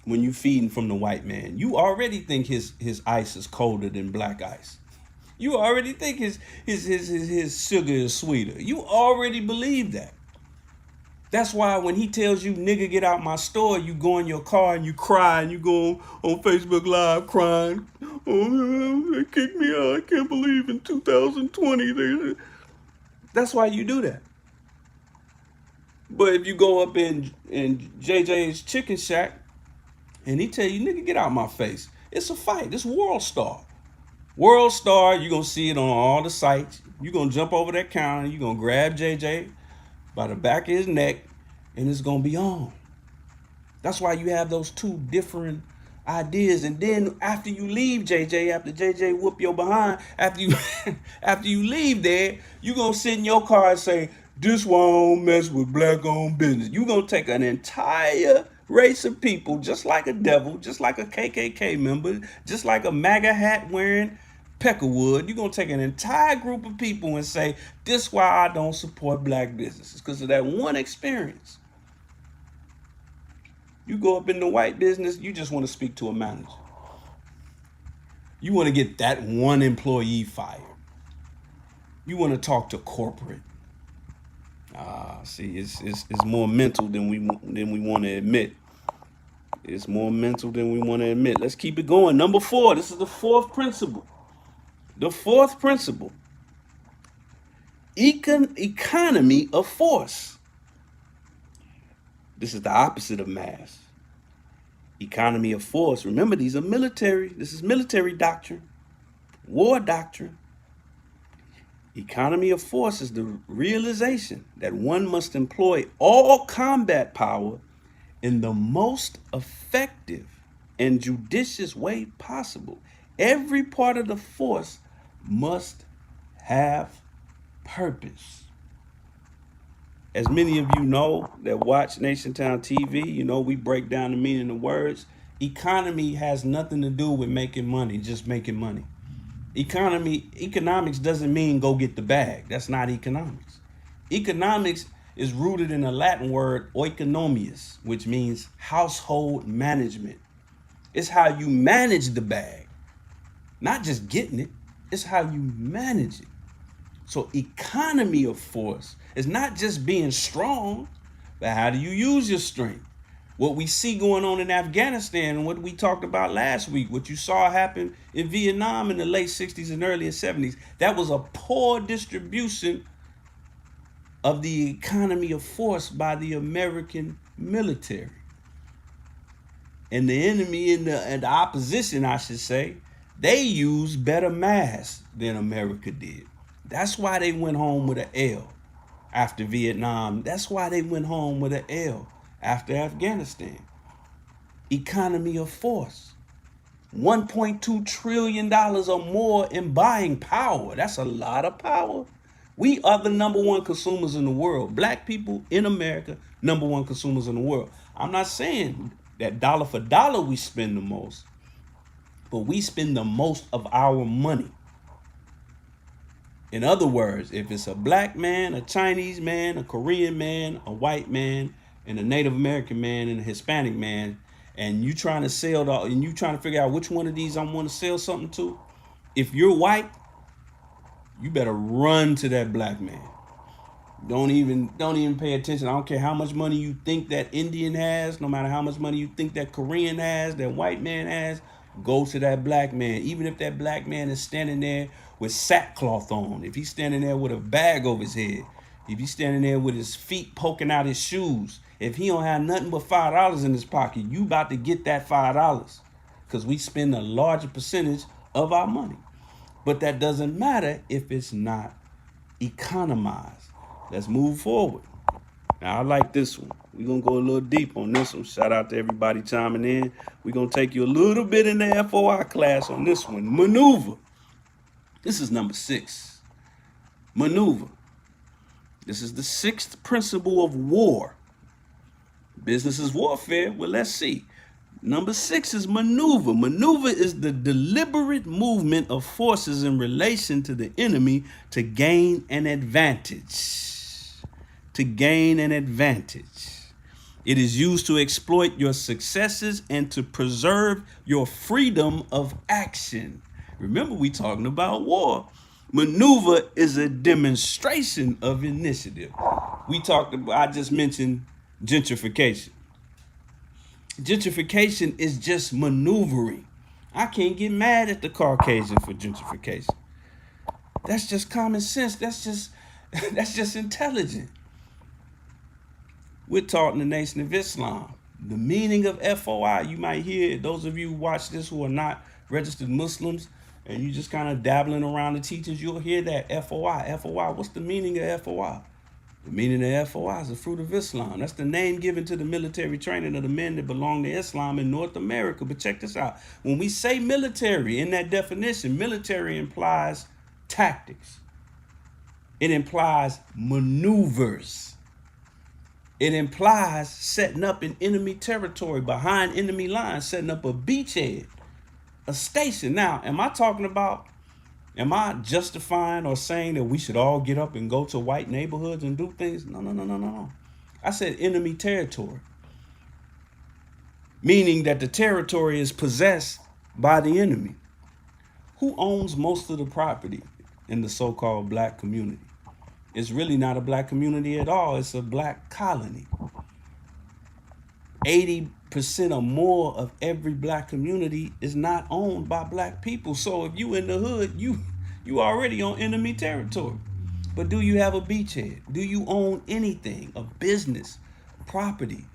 When you feeding from the white man, you already think his ice is colder than black ice. You already think his sugar is sweeter. You already believe that. That's why when he tells you, "Nigga, get out my store," you go in your car and you cry and you go on Facebook Live crying. "Oh, they kicked me out. I can't believe in 2020. That's why you do that. But if you go up in JJ's Chicken Shack, and he tell you, "Nigga, get out my face," it's a fight. It's World Star. World Star, you're going to see it on all the sites. You're going to jump over that counter. You're going to grab JJ by the back of his neck, and it's going to be on. That's why you have those 2 different ideas. And then after you leave JJ, after JJ whoop your behind, after you leave there, you're going to sit in your car and say, "This why I don't mess with black-owned business." You're going to take an entire race of people, just like a devil, just like a KKK member, just like a MAGA hat wearing, Peckerwood, you're going to take an entire group of people and say, this is why I don't support black businesses, because of that one experience. You go up in the white business, you just want to speak to a manager. You want to get that one employee fired. You want to talk to corporate. See, it's more mental than we want to admit. It's more mental than we want to admit. Let's keep it going. Number 4, this is the 4th principle. The 4th principle, economy of force. This is the opposite of mass. Economy of force. Remember, these are military. This is military doctrine, war doctrine. Economy of force is the realization that one must employ all combat power in the most effective and judicious way possible. Every part of the force must have purpose. As many of you know that watch NationTownTV, you know we break down the meaning of words. Economy has nothing to do with making money, just making money. Economics doesn't mean go get the bag. That's not economics. Economics is rooted in a Latin word oikonomius, which means household management. It's how you manage the bag, not just getting it. It's how you manage it. So economy of force is not just being strong, but how do you use your strength? What we see going on in Afghanistan and what we talked about last week, what you saw happen in Vietnam in the late 60s and early 70s, that was a poor distribution of the economy of force by the American military. And the enemy and the opposition, I should say, they used better mass than America did. That's why they went home with an L after Vietnam. That's why they went home with an L after Afghanistan. Economy of force. $1.2 trillion or more in buying power. That's a lot of power. We are the number 1 consumers in the world. Black people in America, number 1 consumers in the world. I'm not saying that dollar for dollar we spend the most, but we spend the most of our money. In other words, if it's a black man, a Chinese man, a Korean man, a white man, and a Native American man and a Hispanic man, and you trying to sell and you trying to figure out which one of these I want to sell something to, if you're white, you better run to that black man. Don't even pay attention. I don't care how much money you think that Indian has, no matter how much money you think that Korean has, that white man has, go to that black man. Even if that black man is standing there with sackcloth on, if he's standing there with a bag over his head, if he's standing there with his feet poking out his shoes, if he don't have nothing but $5 in his pocket, you about to get that $5 because we spend a larger percentage of our money. But that doesn't matter if it's not economized. Let's move forward. Now, I like this one. We're going to go a little deep on this one. Shout out to everybody chiming in. We're going to take you a little bit in the FOI class on this one. Maneuver. This is number 6. Maneuver. This is the 6th principle of war. Business is warfare. Well, let's see. Number 6 is maneuver. Maneuver is the deliberate movement of forces in relation to the enemy to gain an advantage. To gain an advantage. It is used to exploit your successes and to preserve your freedom of action. Remember, we talking about war. Maneuver is a demonstration of initiative. I just mentioned gentrification. Gentrification is just maneuvering. I can't get mad at the Caucasian for gentrification. That's just common sense. That's just intelligent. We're taught in the Nation of Islam. The meaning of FOI, you might hear, those of you who watch this who are not registered Muslims, and you just kind of dabbling around the teachings, you'll hear that FOI. FOI, what's the meaning of FOI? The meaning of FOI is the fruit of Islam. That's the name given to the military training of the men that belong to Islam in North America. But check this out. When we say military, in that definition, military implies tactics. It implies maneuvers. It implies setting up in enemy territory, behind enemy lines, setting up a beachhead, a station. Now, am I talking about Am I justifying or saying that we should all get up and go to white neighborhoods and do things? No, no, no, no, no. I said enemy territory, meaning that the territory is possessed by the enemy. Who owns most of the property in the so-called black community? It's really not a black community at all. It's a black colony. 80% or more of every black community is not owned by black people. So if you in the hood, you already on enemy territory. But do you have a beachhead? Do you own anything? A business, property?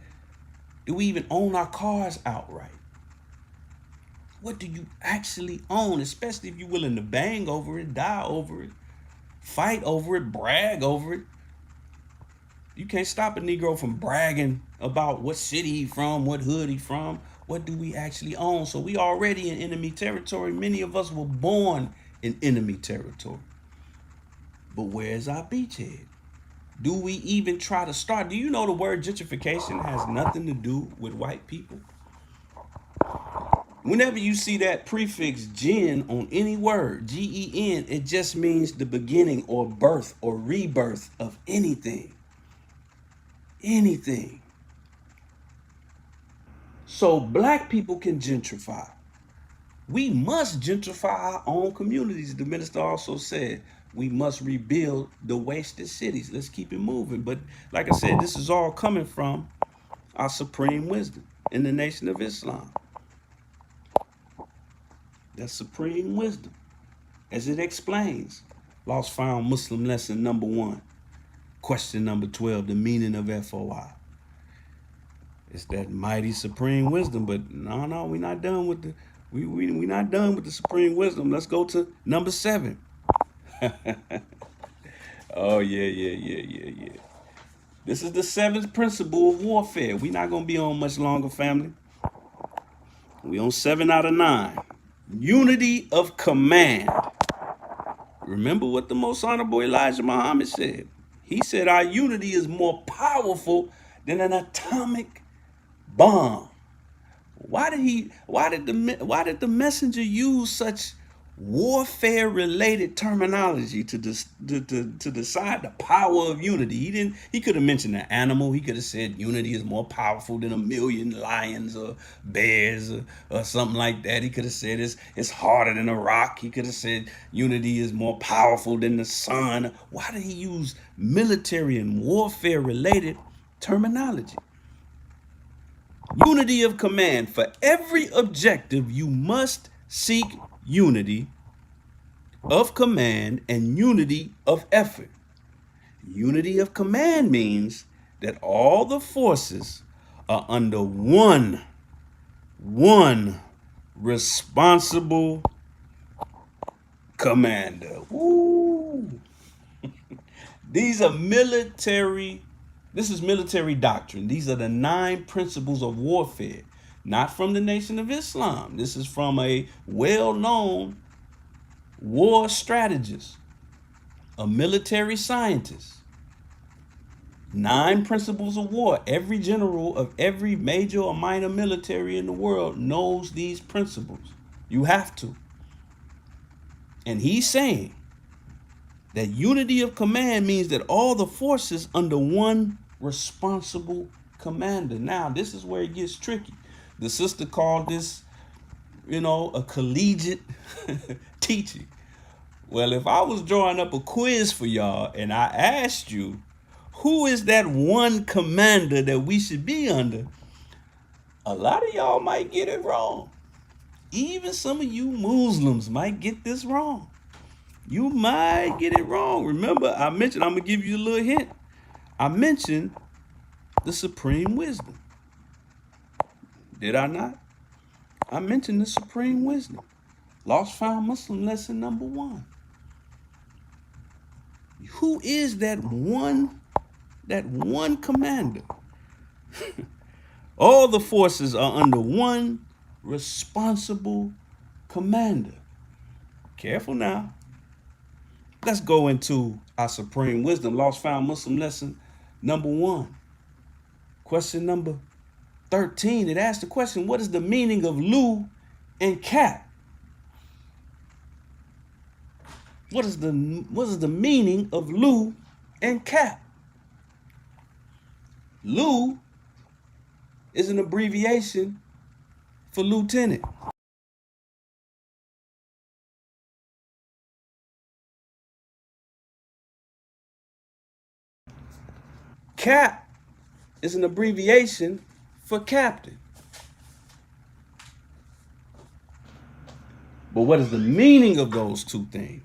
Do we even own our cars outright? What do you actually own? Especially if you're willing to bang over it, die over it, fight over it, brag over it. You can't stop a Negro from bragging about what city he from, what hood he from. What do we actually own? So we already in enemy territory. Many of us were born in enemy territory. But where's our beachhead? Do we even try to start? Do you know the word gentrification has nothing to do with white people? Whenever you see that prefix gen on any word, Gen, it just means the beginning or birth or rebirth of anything. Anything. So black people can gentrify. We must gentrify our own communities. The minister also said we must rebuild the wasted cities. Let's keep it moving. But like I said, this is all coming from our supreme wisdom in the Nation of Islam. That supreme wisdom, as it explains, Lost Found Muslim lesson number 1, question number 12, the meaning of FOI. It's that mighty supreme wisdom, but no, we're not done with the we're not done with the supreme wisdom. Let's go to number 7. Oh yeah. This is the 7th principle of warfare. We're not gonna be on much longer, family. We on 7 out of 9. Unity of command. Remember what the most honorable Elijah Muhammad said. He said our unity is more powerful than an atomic bomb. Why did the messenger use such warfare-related terminology to decide the power of unity? He could have mentioned an animal. He could have said unity is more powerful than 1,000,000 lions or bears or something like that. He could have said it's harder than a rock. He could have said unity is more powerful than the sun. Why did he use military and warfare-related terminology? Unity of command. For every objective, you must seek unity of command and unity of effort. Unity of command means that all the forces are under one responsible commander. Woo. This is military doctrine. These are the 9 principles of warfare, not from the Nation of Islam. This is from a well-known war strategist, a military scientist. 9 principles of war. Every general of every major or minor military in the world knows these principles. You have to. And he's saying that unity of command means that all the forces under one responsible commander. Now, this is where it gets tricky. The sister called this, a collegiate teaching. Well, if I was drawing up a quiz for y'all and I asked you, who is that one commander that we should be under? A lot of y'all might get it wrong. Even some of you Muslims might get this wrong. You might get it wrong. Remember, I'm going to give you a little hint. I mentioned the supreme wisdom. Did I not? I mentioned the supreme wisdom. Lost Found Muslim lesson number 1. Who is that one commander? All the forces are under one responsible commander. Careful now. Let's go into our supreme wisdom. Lost Found Muslim lesson number 1. Question number 13. It asks the question, what is the meaning of Lu and Cap? What is the meaning of Lou and Cap? Lou is an abbreviation for lieutenant. Cap is an abbreviation for captain. But what is the meaning of those two things?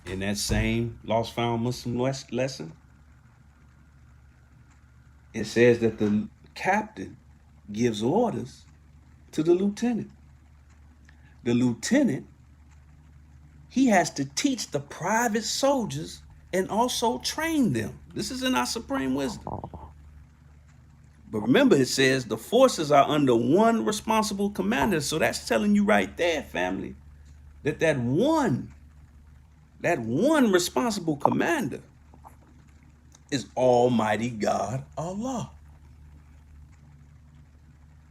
In that same Lost Found Muslim lesson, it says that the captain gives orders to the lieutenant. The lieutenant, he has to teach the private soldiers and also train them. This is in our supreme wisdom. But remember, it says the forces are under one responsible commander. So that's telling you right there, family, that one responsible commander is Almighty God, Allah.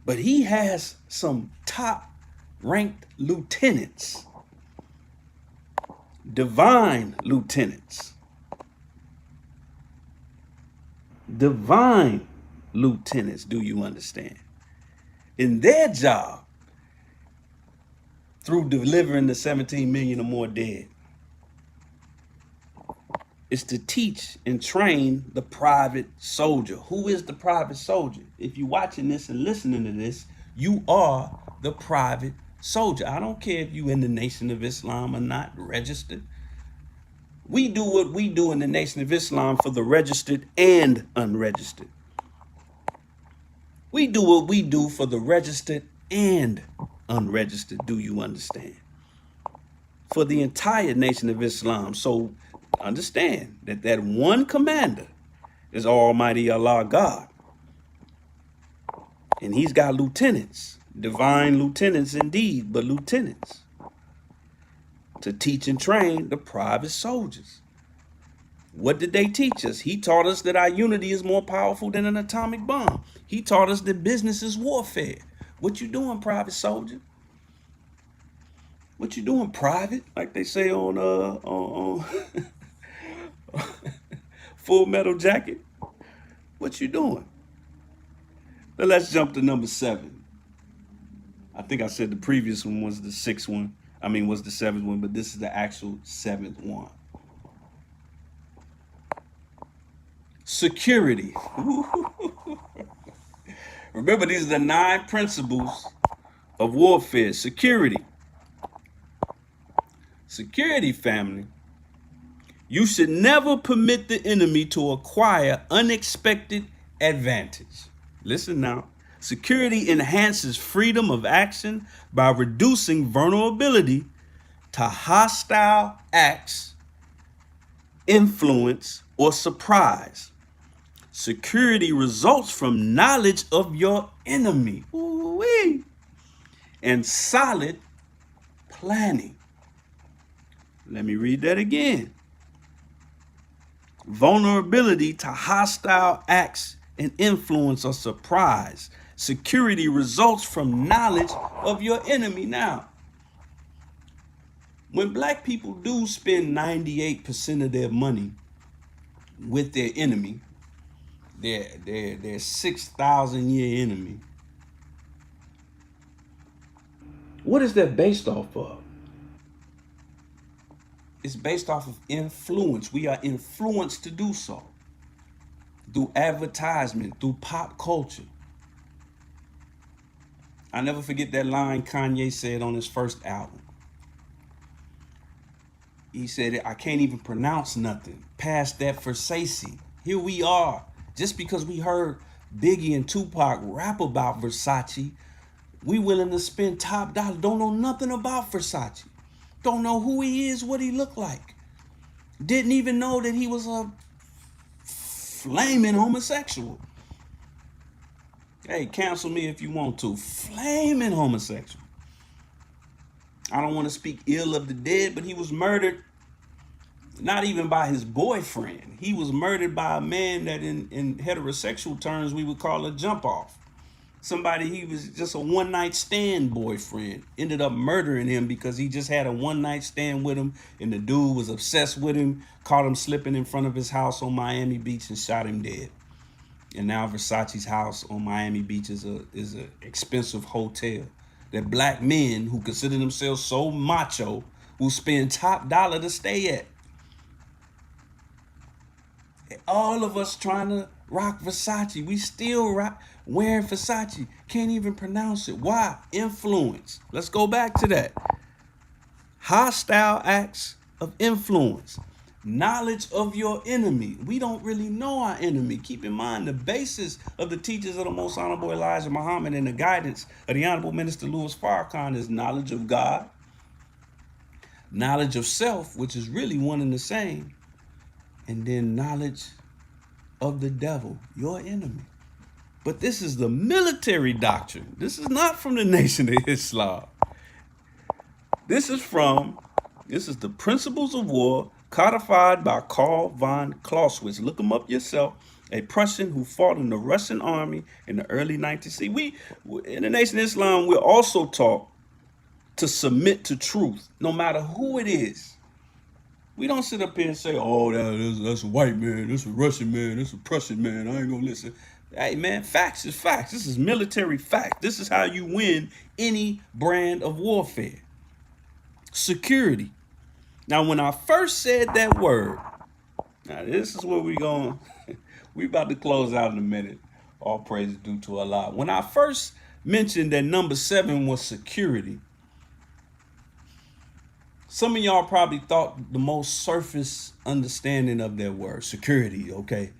But he has some top ranked lieutenants, divine lieutenants, divine lieutenants, do you understand? In their job, through delivering the 17 million or more dead, is to teach and train the private soldier. Who is the private soldier? If you're watching this and listening to this, you are the private soldier. I don't care if you in the Nation of Islam or not registered. We do what we do in the Nation of Islam for the registered and unregistered. We do what we do for the registered and unregistered. Do you understand? For the entire Nation of Islam. So understand that one commander is Almighty Allah God. And he's got lieutenants, divine lieutenants indeed, but lieutenants to teach and train the private soldiers. What did they teach us? He taught us that our unity is more powerful than an atomic bomb. He taught us that business is warfare. What you doing, private soldier? What you doing, private? Like they say on Full Metal Jacket. What you doing? Now let's jump to number 7. I think I said the previous one was the 6th one. Was the 7th one, but this is the actual 7th one. Security. Remember, these are the 9 principles of warfare. Security. Security, family. You should never permit the enemy to acquire unexpected advantage. Listen now. Security enhances freedom of action by reducing vulnerability to hostile acts, influence, or surprise. Security results from knowledge of your enemy. Ooh-wee. And solid planning. Let me read that again. Vulnerability to hostile acts and influence or surprise. Security results from knowledge of your enemy. Now, when black people do spend 98% of their money with their enemy, their 6,000 year enemy, what is that based off of? It's based off of influence. We are influenced to do so through advertisement, through pop culture. I never forget that line Kanye said on his first album. He said, I can't even pronounce nothing past that Versace. Here we are. Just because we heard Biggie and Tupac rap about Versace, we willing to spend top dollar. Don't know nothing about Versace. Don't know who he is, what he looked like. Didn't even know that he was a flaming homosexual. Hey, cancel me if you want to. Flaming homosexual. I don't want to speak ill of the dead, but he was murdered, not even by his boyfriend. He was murdered by a man that in heterosexual terms we would call a jump off. somebody he was just a one-night stand boyfriend ended up murdering him because he just had a one-night stand with him, and the dude was obsessed with him, caught him slipping in front of his house on Miami Beach and shot him dead. And now Versace's house on Miami Beach is a expensive hotel that black men who consider themselves so macho will spend top dollar to stay at. All of us trying to rock Versace. We still wearing Versace. Can't even pronounce it. Why? Influence. Let's go back to that. Hostile acts of influence. Knowledge of your enemy. We don't really know our enemy. Keep in mind the basis of the teachers of the Most Honorable Elijah Muhammad and the guidance of the Honorable Minister Louis Farrakhan is knowledge of God, knowledge of self, which is really one and the same, and then knowledge of the devil, your enemy. But this is the military doctrine. This is not from the Nation of Islam. This is the Principles of War codified by Karl von Clausewitz. Look him up yourself. A Prussian who fought in the Russian army in the early 19th. We in the Nation of Islam, we're also taught to submit to truth, no matter who it is. We don't sit up here and say, oh, that's a white man, that's a Russian man, that's a Prussian man, I ain't gonna listen. Hey man, facts is facts. This is military fact. This is how you win any brand of warfare. Security. Now, when I first said that word, now this is where we about to close out in a minute. All praise is due to Allah. When I first mentioned that number 7 was security, some of y'all probably thought the most surface understanding of that word, security, okay?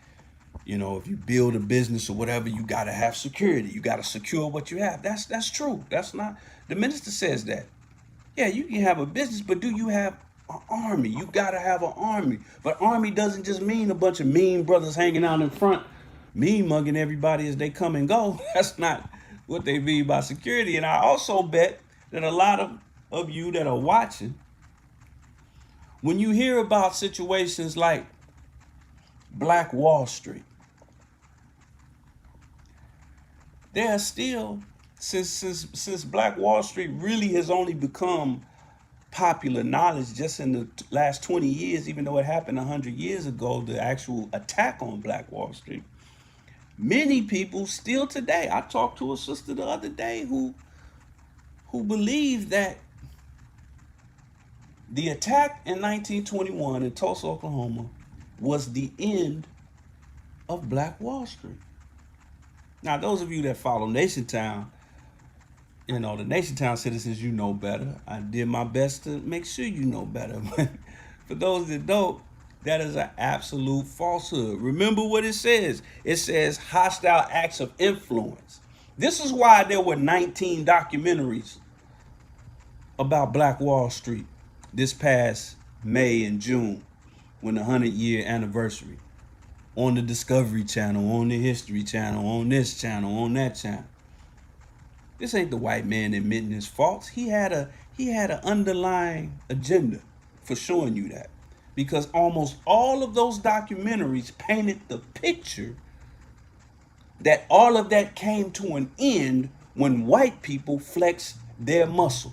You know, if you build a business or whatever, you got to have security. You got to secure what you have. That's true. That's not, the minister says that. Yeah, you can have a business, but do you have an army? You got to have an army. But army doesn't just mean a bunch of mean brothers hanging out in front, mean mugging everybody as they come and go. That's not what they mean by security. And I also bet that a lot of you that are watching, when you hear about situations like Black Wall Street, there are still, since Black Wall Street really has only become popular knowledge just in the last 20 years, even though it happened 100 years ago, the actual attack on Black Wall Street, many people still today, I talked to a sister the other day who believed that the attack in 1921 in Tulsa, Oklahoma was the end of Black Wall Street. Now, those of you that follow NationTown, you know, the NationTown citizens, you know better. I did my best to make sure you know better. But for those that don't, that is an absolute falsehood. Remember what it says. It says hostile acts of influence. This is why there were 19 documentaries about Black Wall Street this past May and June, when the 100-year anniversary, on the Discovery Channel, on the History Channel, on this channel, on that channel. This ain't the white man admitting his faults. He had an underlying agenda for showing you that, because almost all of those documentaries painted the picture that all of that came to an end when white people flexed their muscle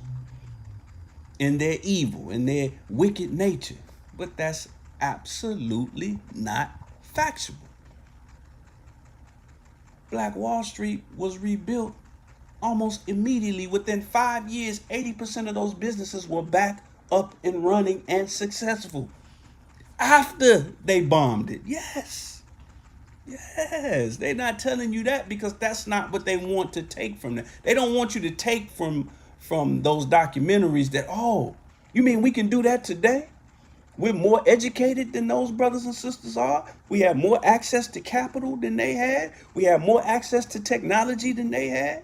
and their evil and their wicked nature. But that's absolutely not factual. Black Wall Street was rebuilt almost immediately. Within 5 years, 80% of those businesses were back up and running and successful after they bombed it. Yes, they're not telling you that because that's not what they want to take from them. They don't want you to take from those documentaries that, oh, you mean we can do that today? We're more educated than those brothers and sisters are. We have more access to capital than they had. We have more access to technology than they had.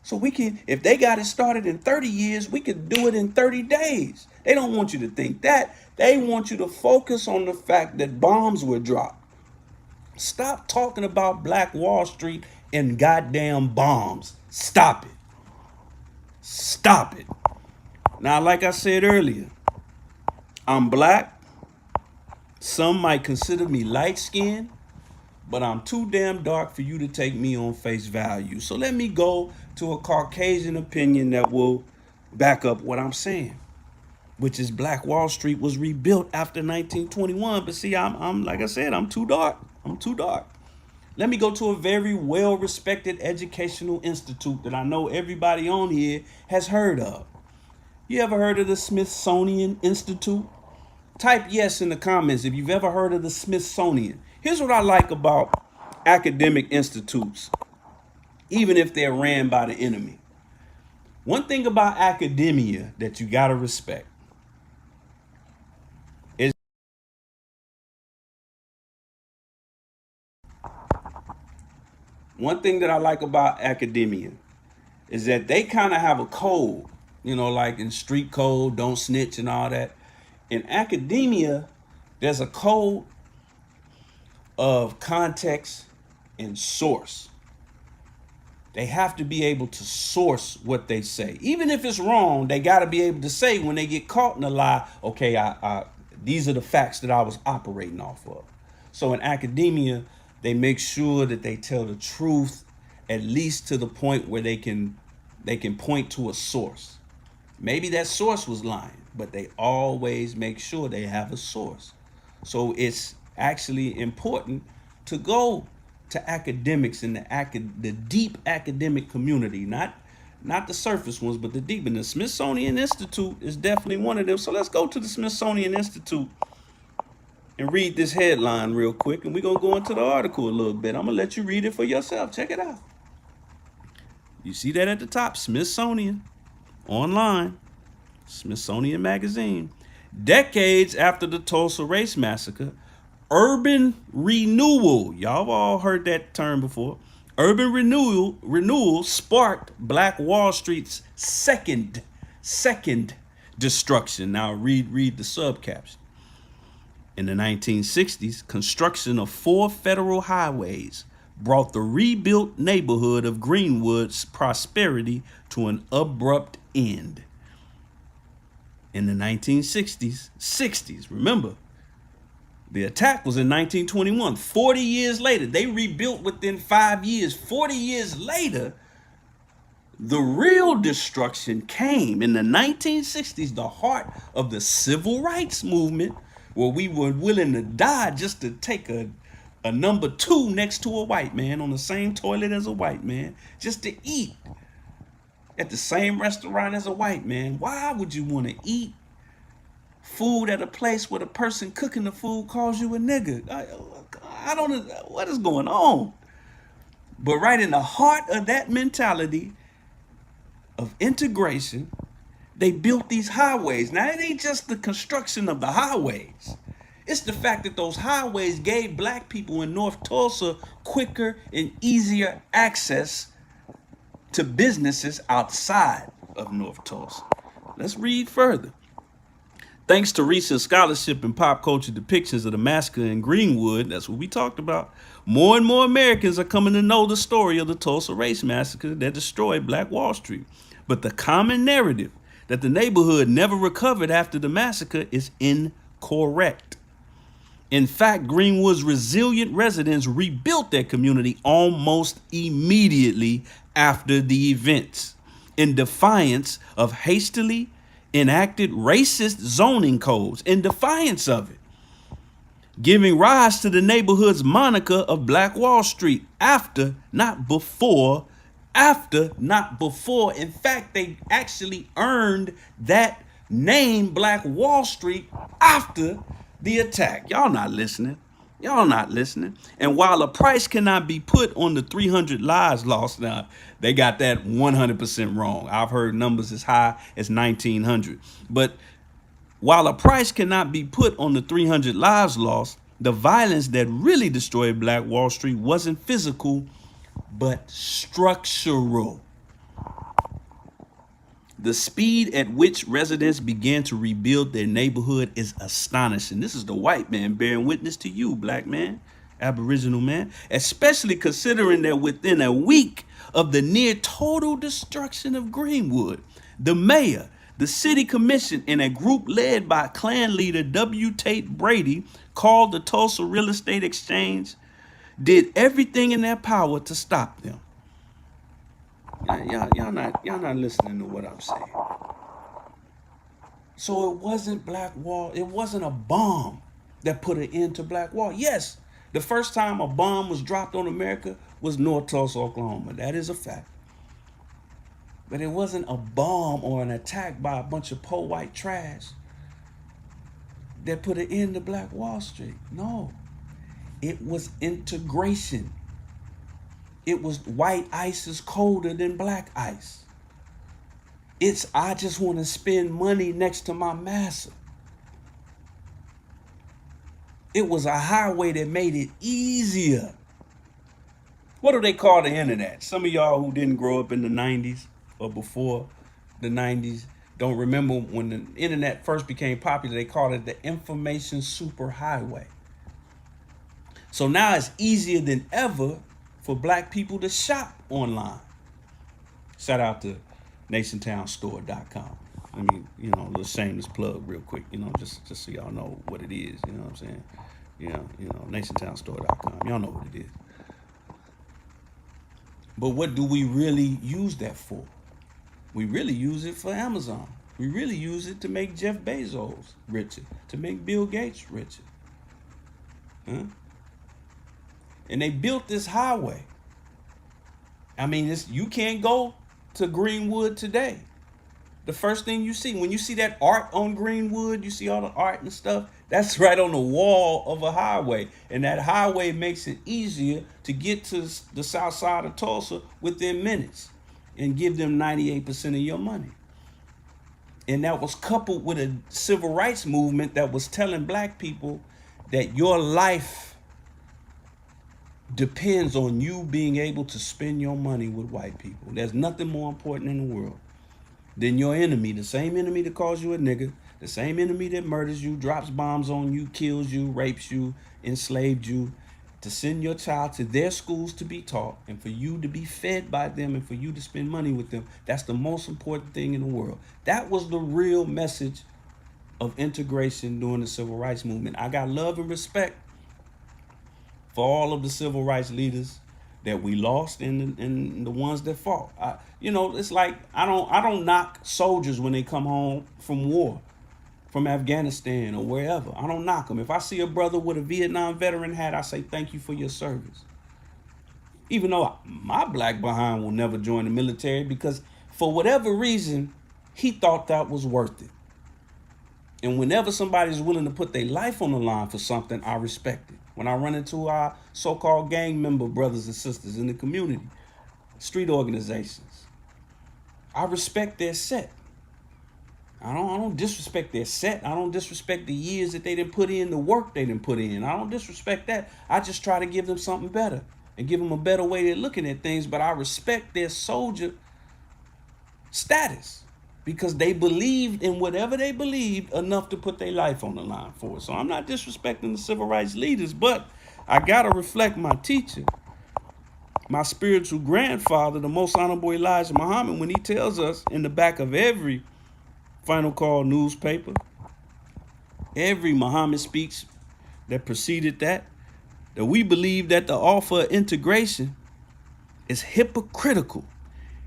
So we can, if they got it started in 30 years, we could do it in 30 days. They don't want you to think that. They want you to focus on the fact that bombs were dropped. Stop talking about Black Wall Street and goddamn bombs. Stop it. Stop it. Now, like I said earlier, I'm black. Some might consider me light-skinned, but I'm too damn dark for you to take me on face value. So let me go to a Caucasian opinion that will back up what I'm saying, which is Black Wall Street was rebuilt after 1921. But see, I'm like I said, I'm too dark. I'm too dark. Let me go to a very well-respected educational institute that I know everybody on here has heard of. You ever heard of the Smithsonian Institute? Type yes in the comments if you've ever heard of the Smithsonian. Here's what I like about academic institutes, even if they're ran by the enemy. One thing about academia that you gotta respect is one thing that I like about academia is that they kind of have a code, like in street code, don't snitch and all that. In academia, there's a code of context and source. They have to be able to source what they say. Even if it's wrong, they got to be able to say when they get caught in a lie, okay, these are the facts that I was operating off of. So in academia, they make sure that they tell the truth, at least to the point where they can point to a source. Maybe that source was lying, but they always make sure they have a source. So it's actually important to go to academics in the deep academic community, not the surface ones, but the deep. And the Smithsonian Institute is definitely one of them. So let's go to the Smithsonian Institute and read this headline real quick, and we're gonna go into the article a little bit. I'm gonna let you read it for yourself. Check it out. You see that at the top, Smithsonian, online, Smithsonian Magazine. Decades after the Tulsa Race Massacre, urban renewal, y'all have all heard that term before. Urban renewal sparked Black Wall Street's second destruction. Now read the subcaption. In the 1960s, construction of 4 federal highways brought the rebuilt neighborhood of Greenwood's prosperity to an abrupt end. In the 1960s, remember, the attack was in 1921. 40 years later, they rebuilt within 5 years. 40 years later, the real destruction came in the 1960s, the heart of the civil rights movement, where we were willing to die just to take a number 2 next to a white man on the same toilet as a white man, just to eat at the same restaurant as a white man. Why would you want to eat food at a place where the person cooking the food calls you a nigga? I don't know what is going on. But right in the heart of that mentality of integration, they built these highways. Now, it ain't just the construction of the highways. It's the fact that those highways gave black people in North Tulsa quicker and easier access to businesses outside of North Tulsa. Let's read further. Thanks to recent scholarship and pop culture depictions of the massacre in Greenwood, that's what we talked about, more and more Americans are coming to know the story of the Tulsa Race Massacre that destroyed Black Wall Street. But the common narrative that the neighborhood never recovered after the massacre is incorrect. In fact, Greenwood's resilient residents rebuilt their community almost immediately after the events, in defiance of hastily enacted racist zoning codes, in defiance of it, giving rise to the neighborhood's moniker of Black Wall Street after, not before. In fact, they actually earned that name, Black Wall Street, after the attack. Y'all not listening. And while a price cannot be put on the 300 lives lost, now they got that 100% wrong. I've heard numbers as high as 1,900. But while a price cannot be put on the 300 lives lost, the violence that really destroyed Black Wall Street wasn't physical, but structural. The speed at which residents began to rebuild their neighborhood is astonishing. This is the white man bearing witness to you, black man, Aboriginal man, especially considering that within a week of the near total destruction of Greenwood, the mayor, the city commission, and a group led by Klan leader W. Tate Brady called the Tulsa Real Estate Exchange did everything in their power to stop them. Y'all not listening to what I'm saying. So it wasn't Black Wall. It wasn't a bomb that put an end to Black Wall. Yes, the first time a bomb was dropped on America was North Tulsa, Oklahoma. That is a fact. But it wasn't a bomb or an attack by a bunch of poor white trash that put an end to Black Wall Street. No, it was integration. It was white ice is colder than black ice. It's I just want to spend money next to my master. It was a highway that made it easier. What do they call the internet? Some of y'all who didn't grow up in the 90s or before the 90s don't remember when the internet first became popular. They called it the information superhighway. So now it's easier than ever for black people to shop online. Shout out to NationTownStore.com. I mean, a little shameless plug real quick, just so y'all know what it is, you know what I'm saying? NationTownStore.com. Y'all know what it is. But what do we really use that for? We really use it for Amazon. We really use it to make Jeff Bezos richer, to make Bill Gates richer. Huh? And they built this highway. I mean, you can't go to Greenwood today. The first thing you see, when you see that art on Greenwood, you see all the art and stuff, that's right on the wall of a highway. And that highway makes it easier to get to the south side of Tulsa within minutes and give them 98% of your money. And that was coupled with a civil rights movement that was telling black people that your life depends on you being able to spend your money with white people. There's nothing more important in the world than your enemy, the same enemy that calls you a nigga, the same enemy that murders you, drops bombs on you, kills you, rapes you, enslaved you, to send your child to their schools to be taught and for you to be fed by them and for you to spend money with them. That's the most important thing in the world. That was the real message of integration during the civil rights movement. I got love and respect for all of the civil rights leaders that we lost and the ones that fought. It's like I don't knock soldiers when they come home from war, from Afghanistan or wherever. I don't knock them. If I see a brother with a Vietnam veteran hat, I say thank you for your service. Even though my black behind will never join the military because for whatever reason, he thought that was worth it. And whenever somebody's willing to put their life on the line for something, I respect it. When I run into our so-called gang member brothers and sisters in the community, street organizations, I respect their set. I don't disrespect their set. I don't disrespect the years that they didn't put in, the work they didn't put in. I don't disrespect that. I just try to give them something better and give them a better way of looking at things. But I respect their soldier status because they believed in whatever they believed enough to put their life on the line for it. So I'm not disrespecting the civil rights leaders, but I gotta reflect my teacher, my spiritual grandfather, the Most Honorable Elijah Muhammad, when he tells us in the back of every Final Call newspaper, every Muhammad speech that preceded that we believe that the offer of integration is hypocritical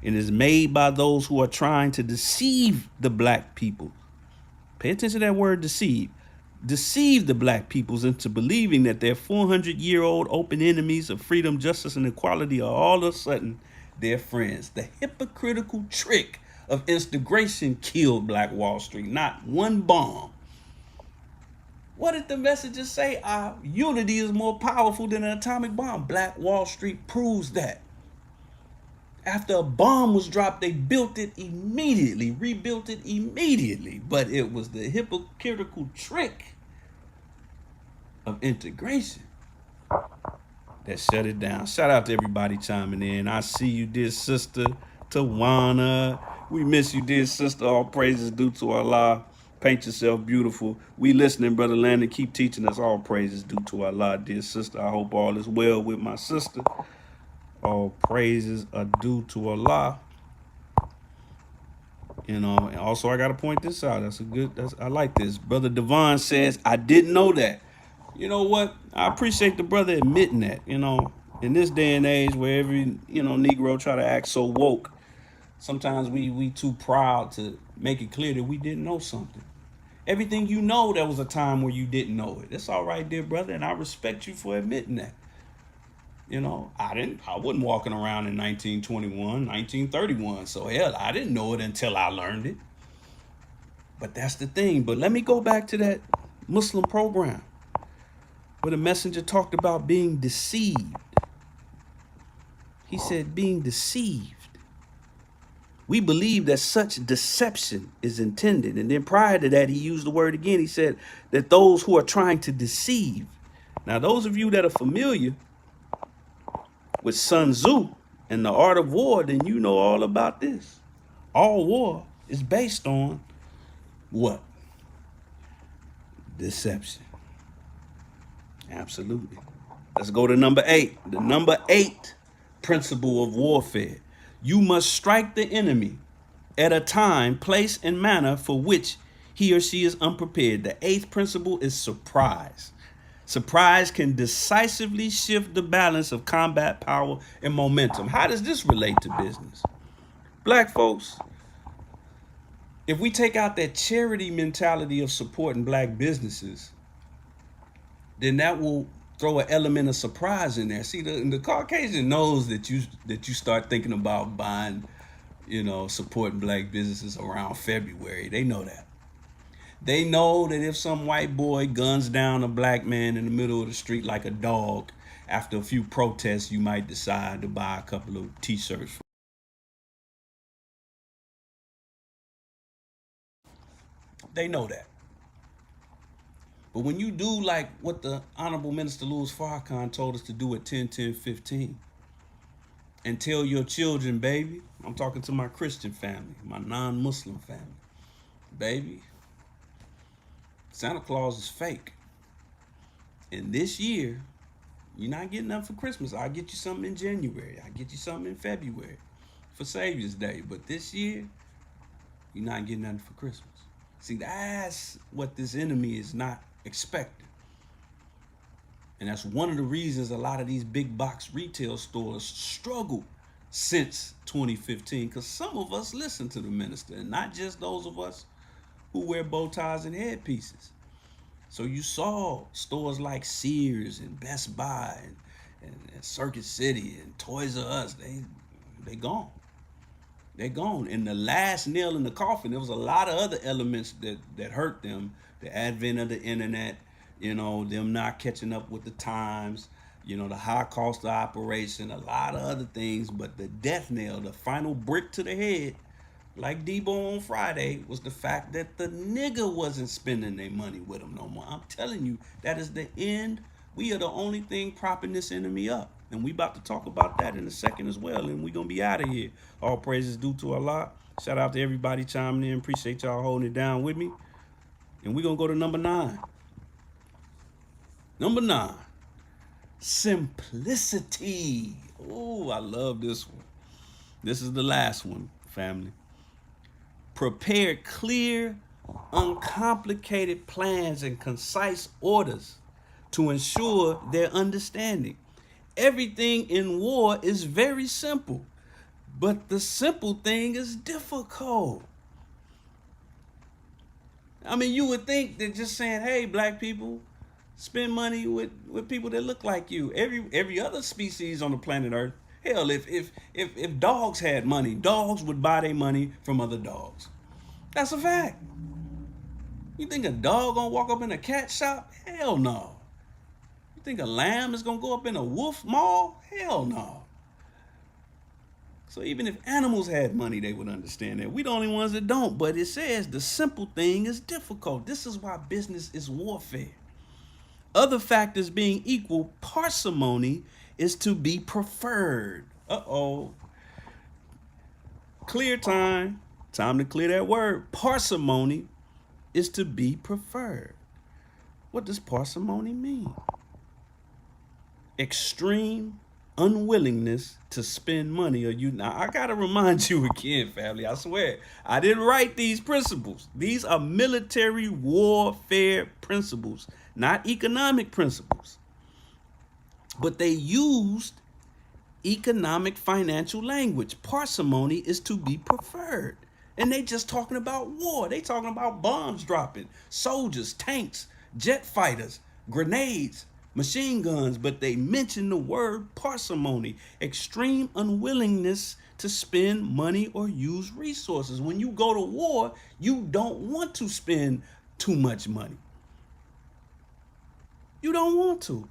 and is made by those who are trying to deceive the black people. Pay attention to that word deceive. Deceive the black peoples into believing that their 400-year-old open enemies of freedom, justice, and equality are all of a sudden their friends. The hypocritical trick of integration killed Black Wall Street. Not one bomb. What did the messages say? Our unity is more powerful than an atomic bomb. Black Wall Street proves that. After a bomb was dropped, they built it immediately, rebuilt it immediately. But it was the hypocritical trick of integration that shut it down. Shout out to everybody chiming in. I see you, dear sister Tawana. We miss you, dear sister. All praises due to Allah. Paint yourself beautiful. We listening, Brother Landon. Keep teaching us. All praises due to Allah, dear sister. I hope all is well with my sister. All praises are due to Allah. And also I gotta point this out. I like this. Brother Devon says, I didn't know that. You know what? I appreciate the brother admitting that. In this day and age where every Negro try to act so woke, sometimes we too proud to make it clear that we didn't know something. Everything you know, there was a time where you didn't know it. It's all right, dear brother, and I respect you for admitting that. I wasn't walking around in 1921, 1931. So hell, I didn't know it until I learned it. But that's the thing. But let me go back to that Muslim program where the messenger talked about being deceived. He said being deceived. We believe that such deception is intended. And then prior to that, he used the word again. He said that those who are trying to deceive. Now, those of you that are familiar with Sun Tzu and the art of war, then you know all about this. All war is based on what? Deception. Absolutely. Let's go to number 8. The number 8 principle of warfare. You must strike the enemy at a time, place, and manner for which he or she is unprepared. The 8th principle is surprise. Surprise can decisively shift the balance of combat power and momentum. How does this relate to business? Black folks, if we take out that charity mentality of supporting black businesses, then that will throw an element of surprise in there. See, the Caucasian knows that you start thinking about buying, supporting black businesses around February. They know that. They know that if some white boy guns down a black man in the middle of the street like a dog, after a few protests, you might decide to buy a couple of t-shirts. They know that. But when you do like what the Honorable Minister Louis Farrakhan told us to do at 10-10-15, and tell your children, baby, I'm talking to my Christian family, my non-Muslim family, baby, Santa Claus is fake. And this year, you're not getting nothing for Christmas. I'll get you something in January. I'll get you something in February for Savior's Day. But this year, you're not getting nothing for Christmas. See, that's what this enemy is not expecting. And that's one of the reasons a lot of these big box retail stores struggle since 2015, because some of us listen to the minister, and not just those of us who wear bow ties and headpieces. So you saw stores like Sears and Best Buy and Circuit City and Toys R Us, they gone. They're gone. And the last nail in the coffin, there was a lot of other elements that hurt them. The advent of the internet, them not catching up with the times, the high cost of operation, a lot of other things. But the death nail, the final brick to the head, like Debo on Friday, was the fact that the nigga wasn't spending their money with them no more. I'm telling you, that is the end. We are the only thing propping this enemy up. And we about to talk about that in a second as well. And we're going to be out of here. All praises due to Allah. Shout out to everybody chiming in. Appreciate y'all holding it down with me. And we're going to go to number 9. Number 9. Simplicity. Oh, I love this one. This is the last one, family. Prepare clear, uncomplicated plans and concise orders to ensure their understanding. Everything in war is very simple, but the simple thing is difficult. I mean, you would think that just saying, hey, black people, spend money with people that look like you. Every other species on the planet Earth, hell, if dogs had money, dogs would buy their money from other dogs. That's a fact. You think a dog gonna walk up in a cat shop? Hell no. You think a lamb is gonna go up in a wolf mall? Hell no. So even if animals had money, they would understand that. We the only ones that don't. But it says the simple thing is difficult. This is why business is warfare. Other factors being equal, parsimony is to be preferred. Clear time. Time to clear that word. Parsimony is to be preferred. What does parsimony mean? Extreme unwillingness to spend money. Or you now, I gotta remind you again, family. I swear, I didn't write these principles. These are military warfare principles, not economic principles. But they used economic financial language. Parsimony is to be preferred. And they just talking about war. They talking about bombs dropping, soldiers, tanks, jet fighters, grenades, machine guns, but they mention the word parsimony, extreme unwillingness to spend money or use resources. When you go to war, you don't want to spend too much money. You don't want to.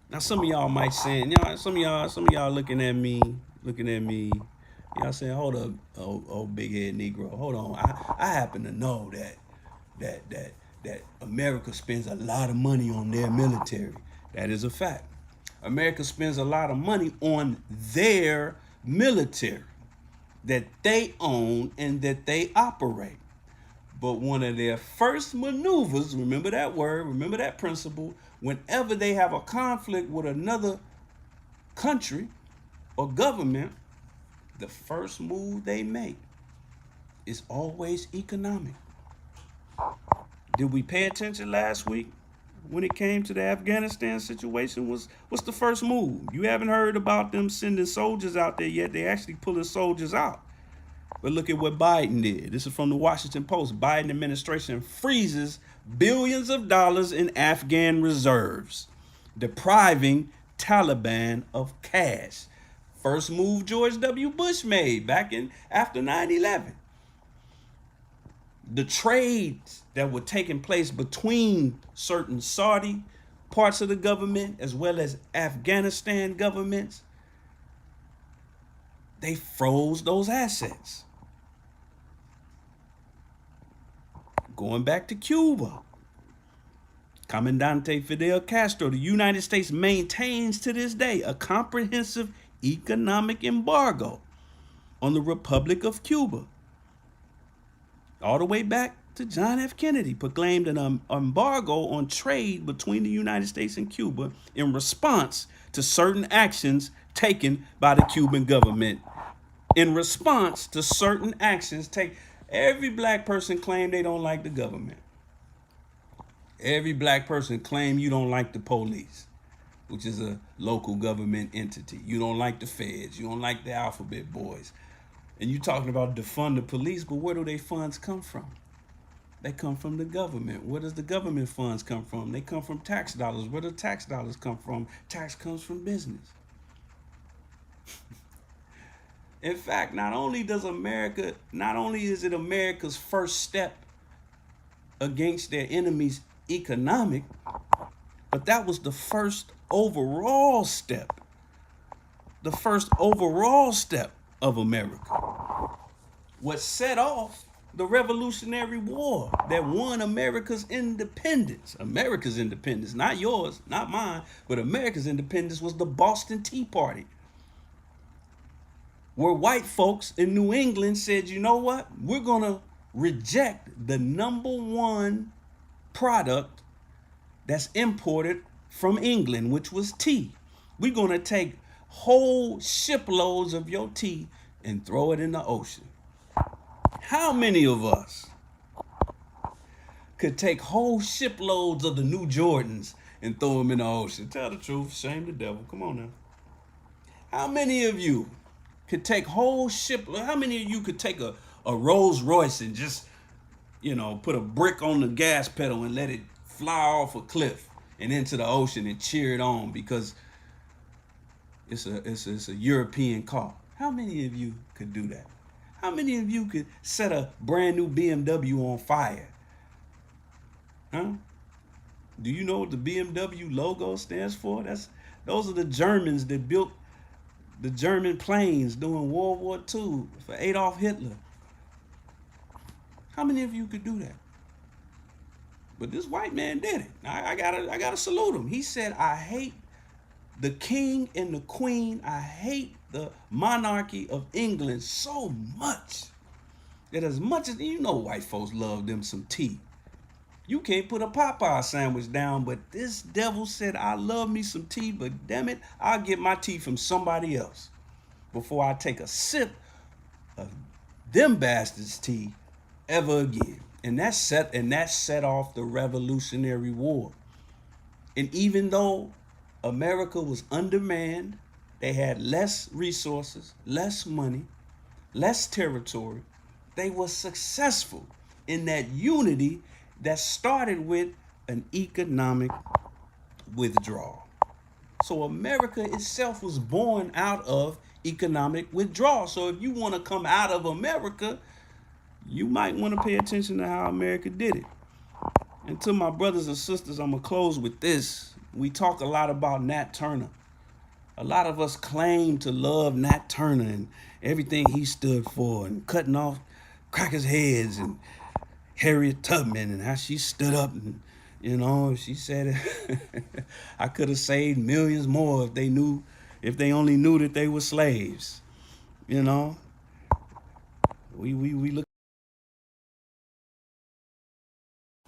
Now some of y'all might say, some of y'all looking at me, y'all saying, hold up, oh big head Negro, hold on. I happen to know that America spends a lot of money on their military. That is a fact. America spends a lot of money on their military that they own and that they operate. But one of their first maneuvers, remember that word, remember that principle, whenever they have a conflict with another country or government, the first move they make is always economic. Did we pay attention last week when it came to the Afghanistan situation? What's the first move? You haven't heard about them sending soldiers out there yet. They actually pulling soldiers out. But look at what Biden did. This is from the Washington Post. Biden administration freezes billions of dollars in Afghan reserves, depriving Taliban of cash. First move George W. Bush made back in after 9/11. The trades that were taking place between certain Saudi parts of the government as well as Afghanistan governments, they froze those assets. Going back to Cuba, Comandante Fidel Castro, the United States maintains to this day a comprehensive economic embargo on the Republic of Cuba. All the way back to John F. Kennedy proclaimed an embargo on trade between the United States and Cuba in response to certain actions taken by the Cuban government. In response to certain actions taken, every black person claim they don't like the government. Every black person claim you don't like the police, which is a local government entity. You don't like the feds. You don't like the alphabet boys. And you talking about defund the police, but where do their funds come from? They come from the government. Where does the government funds come from? They come from tax dollars. Where do tax dollars come from? Tax comes from business. In fact, not only is it America's first step against their enemies economic, but that was the first overall step. The first overall step of America. What set off the Revolutionary War that won America's independence. America's independence, not yours, not mine, but America's independence was the Boston Tea Party, where white folks in New England said, you know what? We're going to reject the number one product that's imported from England, which was tea. We're going to take whole shiploads of your tea and throw it in the ocean. How many of us could take whole shiploads of the new Jordans and throw them in the ocean? Tell the truth, shame the devil. Come on now. How many of you could take whole shiploads? How many of you could take a Rolls Royce and just, put a brick on the gas pedal and let it fly off a cliff and into the ocean and cheer it on because it's a European car? How many of you could do that? How many of you could set a brand new BMW on fire? Huh? Do you know what the BMW logo stands for? Those are the Germans that built the German planes during World War II for Adolf Hitler. How many of you could do that? But this white man did it. I gotta salute him. He said, I hate the king and the queen. I hate the monarchy of England so much that as much as, white folks love them some tea. You can't put a Popeye sandwich down, but this devil said, I love me some tea, but damn it, I'll get my tea from somebody else before I take a sip of them bastards' tea ever again. And that set off the Revolutionary War. And even though America was undermanned, they had less resources, less money, less territory, they were successful in that unity that started with an economic withdrawal. So America itself was born out of economic withdrawal. So if you want to come out of America, you might want to pay attention to how America did it. And to my brothers and sisters, I'm going to close with this. We talk a lot about Nat Turner. A lot of us claim to love Nat Turner and everything he stood for, and cutting off crackers' heads, and Harriet Tubman and how she stood up and, she said, I could have saved millions more if they only knew that they were slaves.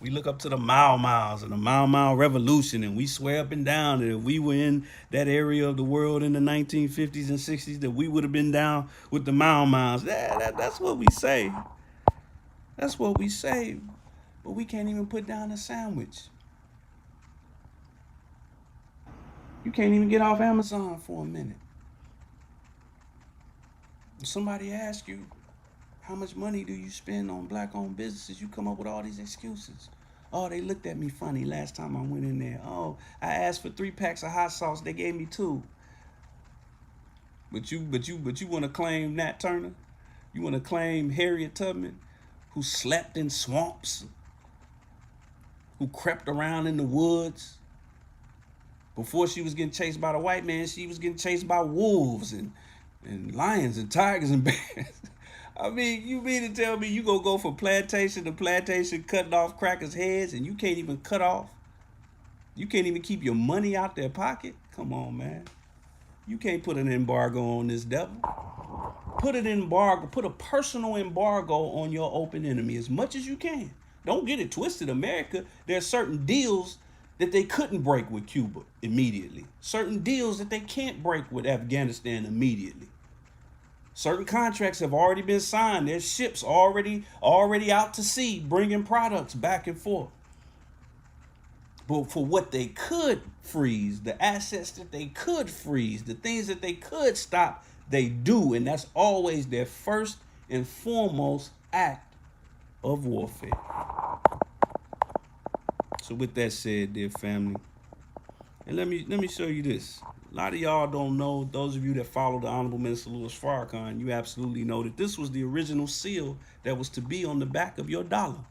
We look up to the Mau Mau's and the Mau Mau Revolution, and we swear up and down that if we were in that area of the world in the 1950s and 60s, that we would have been down with the Mau Mau's. That's what we say. That's what we say. But we can't even put down a sandwich. You can't even get off Amazon for a minute. If somebody asks you, how much money do you spend on black-owned businesses? You come up with all these excuses. Oh, they looked at me funny last time I went in there. Oh, I asked for 3 packs of hot sauce. They gave me 2. But you want to claim Nat Turner? You want to claim Harriet Tubman, who slept in swamps, who crept around in the woods? Before she was getting chased by the white man, she was getting chased by wolves and lions and tigers and bears. I mean, you mean to tell me you gonna go from plantation to plantation cutting off crackers' heads, and you can't even cut off? You can't even keep your money out their pocket? Come on, man. You can't put an embargo on this devil. Put a personal embargo on your open enemy as much as you can. Don't get it twisted, America. There are certain deals that they couldn't break with Cuba immediately. Certain deals that they can't break with Afghanistan immediately. Certain contracts have already been signed. There's ships already out to sea bringing products back and forth. But for what they could freeze, the assets that they could freeze, the things that they could stop, they do. And that's always their first and foremost act of warfare. So with that said, dear family, and let me show you this. A lot of y'all don't know, those of you that follow the Honorable Minister Louis Farrakhan, you absolutely know that this was the original seal that was to be on the back of your dollar.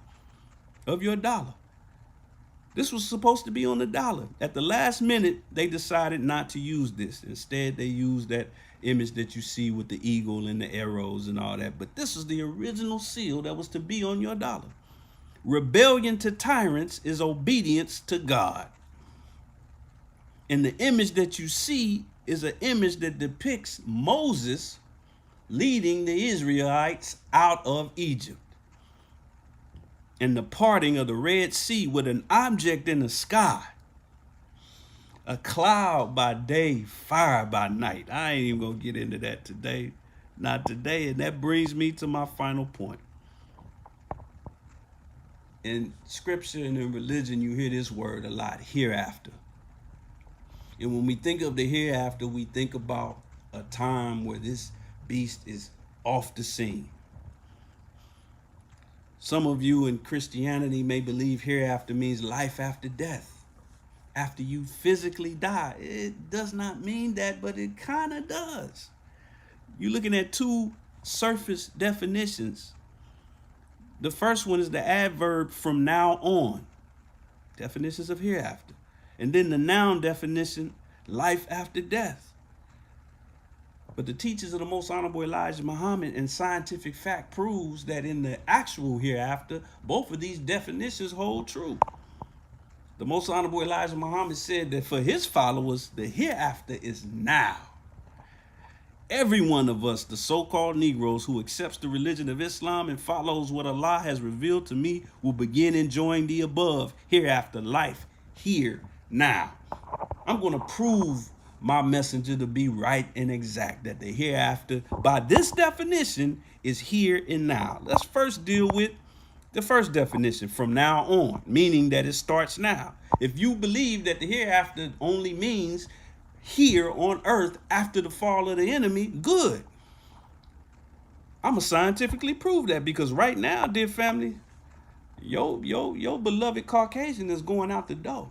This was supposed to be on the dollar. At the last minute, they decided not to use this. Instead, they used that image that you see with the eagle and the arrows and all that. But this is the original seal that was to be on your dollar. Rebellion to tyrants is obedience to God. And the image that you see is an image that depicts Moses leading the Israelites out of Egypt, and the parting of the Red Sea with an object in the sky. A cloud by day, fire by night. I ain't even gonna get into that today. Not today. And that brings me to my final point. In scripture and in religion, you hear this word a lot, hereafter. And when we think of the hereafter, we think about a time where this beast is off the scene. Some of you in Christianity may believe hereafter means life after death. After you physically die. It does not mean that, but it kind of does. You're looking at 2 surface definitions. The first one is the adverb from now on. Definitions of hereafter. And then the noun definition, life after death. But the teachers of the Most Honorable Elijah Muhammad and scientific fact proves that in the actual hereafter, both of these definitions hold true. The Most Honorable Elijah Muhammad said that for his followers, the hereafter is now. Every one of us, the so-called Negroes who accepts the religion of Islam and follows what Allah has revealed to me, will begin enjoying the above hereafter life here now. I'm going to prove my messenger to be right and exact, that the hereafter, by this definition, is here and now. Let's first deal with the first definition, from now on, meaning that it starts now. If you believe that the hereafter only means here on earth after the fall of the enemy, good. I'm gonna scientifically prove that, because right now, dear family, your beloved Caucasian is going out the door.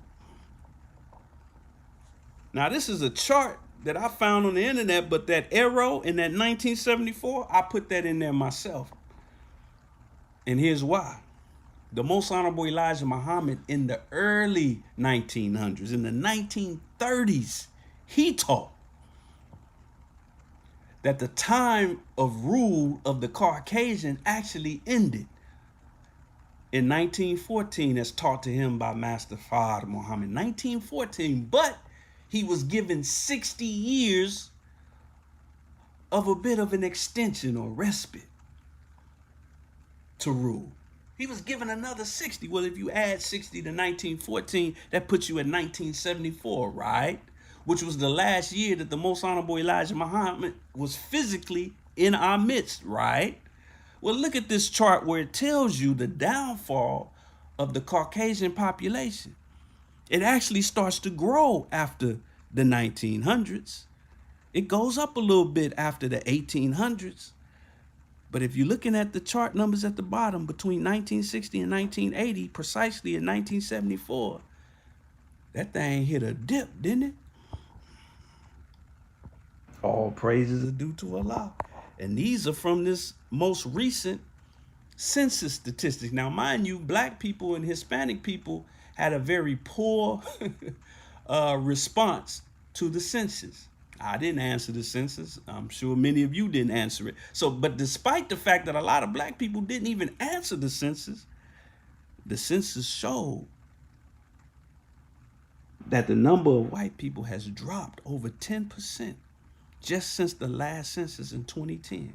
Now, this is a chart that I found on the internet, but that arrow in that 1974, I put that in there myself. And here's why. The Most Honorable Elijah Muhammad in the early 1900s, in the 1930s, he taught that the time of rule of the Caucasian actually ended in 1914, as taught to him by Master Fard Muhammad. 1914, but he was given 60 years of a bit of an extension or respite to rule. He was given another 60. Well, if you add 60 to 1914, that puts you at 1974, right? Which was the last year that the Most Honorable Elijah Muhammad was physically in our midst, right? Well, look at this chart where it tells you the downfall of the Caucasian population. It actually starts to grow after the 1900s. It goes up a little bit after the 1800s. But if you're looking at the chart numbers at the bottom, between 1960 and 1980, precisely in 1974, that thing hit a dip, didn't it? All praises are due to Allah. And these are from this most recent census statistics. Now, mind you, black people and Hispanic people had a very poor response to the census. I didn't answer the census. I'm sure many of you didn't answer it. So, but despite the fact that a lot of black people didn't even answer the census showed that the number of white people has dropped over 10% just since the last census in 2010.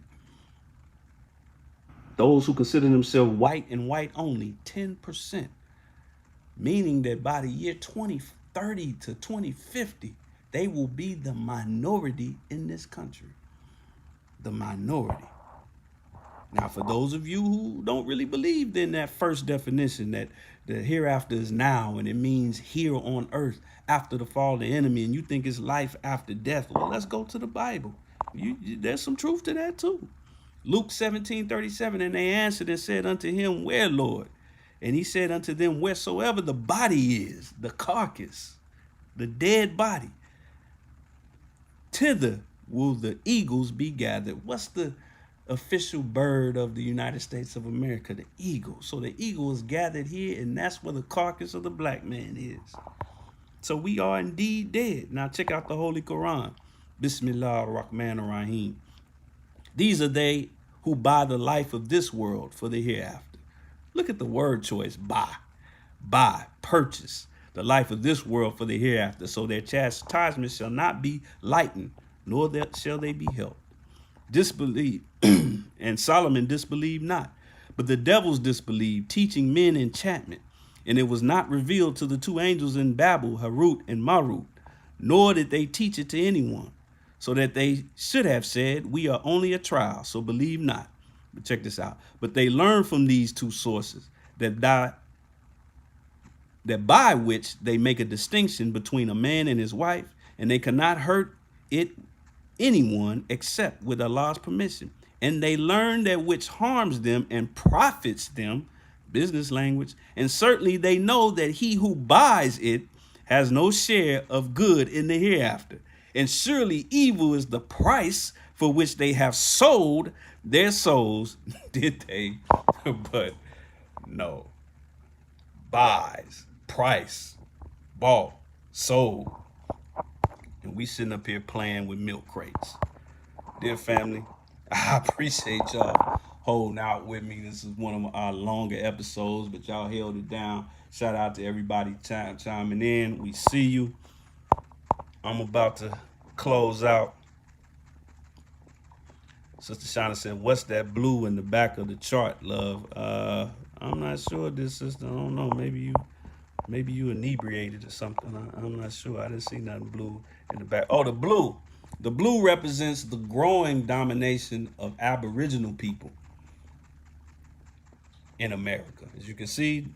Those who consider themselves white and white only, 10%. Meaning that by the year 2030 to 2050, they will be the minority in this country. The minority. Now, for those of you who don't really believe in that first definition, that the hereafter is now, and it means here on earth after the fall of the enemy, and you think it's life after death, well, let's go to the Bible. There's some truth to that too. Luke 17:37, and they answered and said unto him, where, Lord? And he said unto them, wheresoever the body is, the carcass, the dead body, thither will the eagles be gathered. What's the official bird of the United States of America? The eagle. So the eagle is gathered here, and that's where the carcass of the black man is. So we are indeed dead. Now check out the Holy Quran. Bismillah ar-Rahman ar-Rahim. These are they who buy the life of this world for the hereafter. Look at the word choice, buy, purchase the life of this world for the hereafter, so their chastisement shall not be lightened, nor shall they be helped. Disbelieve, and Solomon disbelieved not, but the devils disbelieved, teaching men enchantment. And it was not revealed to the two angels in Babel, Harut and Marut, nor did they teach it to anyone, so that they should have said, we are only a trial, so believe not. But check this out. But they learned from these two sources that by which they make a distinction between a man and his wife, and they cannot hurt anyone except with Allah's permission. And they learn that which harms them and profits them, business language, and certainly they know that he who buys it has no share of good in the hereafter. And surely evil is the price for which they have sold their souls. Did they? But no. Buys, price, bought, sold. And we sitting up here playing with milk crates. Dear family, I appreciate y'all holding out with me. This is one of our longer episodes, but y'all held it down. Shout out to everybody chiming in. We see you. I'm about to close out Sister Shauna said, "What's that blue in the back of the chart, love?" I'm not sure, dear sister. I don't know. Maybe you inebriated or something. I'm not sure. I didn't see nothing blue in the back. Oh, the blue. The blue represents the growing domination of Aboriginal people in America. As you can see,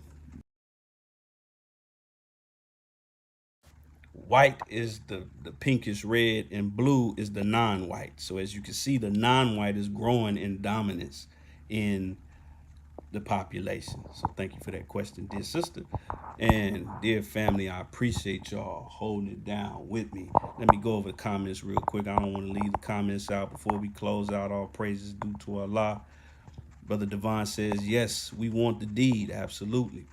white is the pinkish red and blue is the non-white. So as you can see, the non-white is growing in dominance in the population. So thank you for that question, dear sister. And dear family, I appreciate y'all holding it down with me. Let me go over the comments real quick. I don't want to leave the comments out before we close out. All praises due to Allah. Brother Devon says, yes, we want the deed. Absolutely.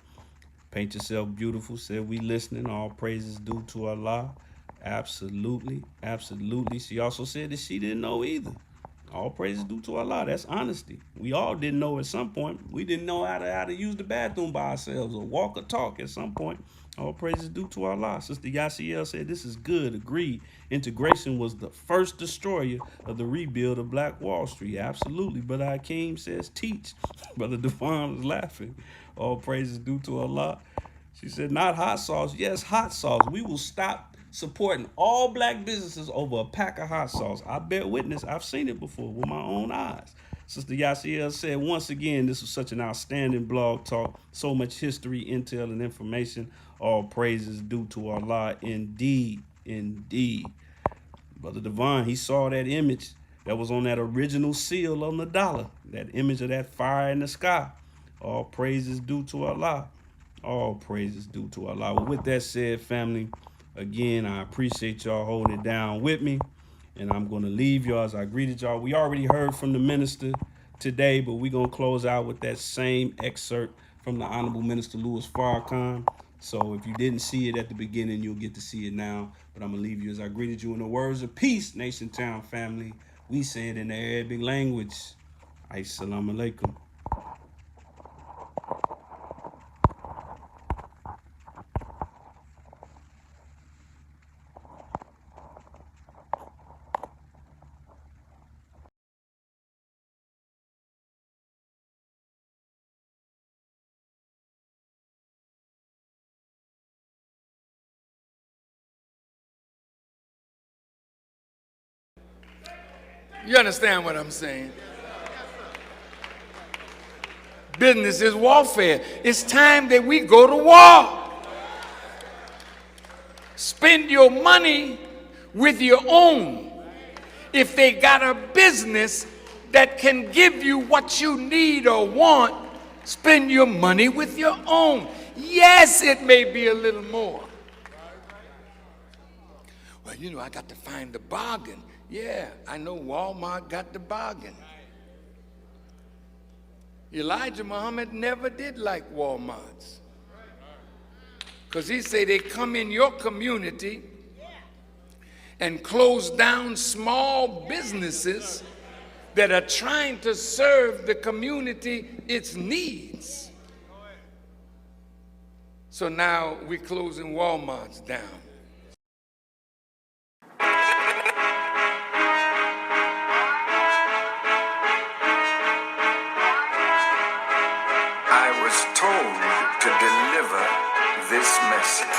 Paint Yourself Beautiful said, we listening. All praises due to Allah. Absolutely. Absolutely. She also said that she didn't know either. All praises due to Allah. That's honesty. We all didn't know at some point. We didn't know how to use the bathroom by ourselves or walk or talk at some point. All praises due to Allah. Sister Yasiel said, this is good. Agreed. Integration was the first destroyer of the rebuild of Black Wall Street. Absolutely. Brother Hakeem says, teach. Brother Devon was laughing. All praises due to Allah. She said, not hot sauce. Yes, hot sauce. We will stop supporting all black businesses over a pack of hot sauce. I bear witness. I've seen it before with my own eyes. Sister Yasiel said, once again, this was such an outstanding blog talk. So much history, intel, and information. All praises due to Allah. Indeed, indeed. Brother Devon, he saw that image that was on that original seal on the dollar. That image of that fire in the sky. All praises due to Allah. All praises due to Allah. Well, with that said, family, again, I appreciate y'all holding it down with me. And I'm going to leave y'all as I greeted y'all. We already heard from the minister today, but we're going to close out with that same excerpt from the Honorable Minister Louis Farrakhan. So if you didn't see it at the beginning, you'll get to see it now. But I'm going to leave you as I greeted you in the words of peace, Nation Town family. We say it in the Arabic language. Assalamu alaikum. You understand what I'm saying? Business is warfare. It's time that we go to war. Spend your money with your own. If they got a business that can give you what you need or want, spend your money with your own. Yes, it may be a little more. Well, you know, I got to find the bargain. Yeah, I know Walmart got the bargain. Elijah Muhammad never did like Walmarts. Because he said they come in your community and close down small businesses that are trying to serve the community its needs. So now we're closing Walmarts down. I was told to deliver this message.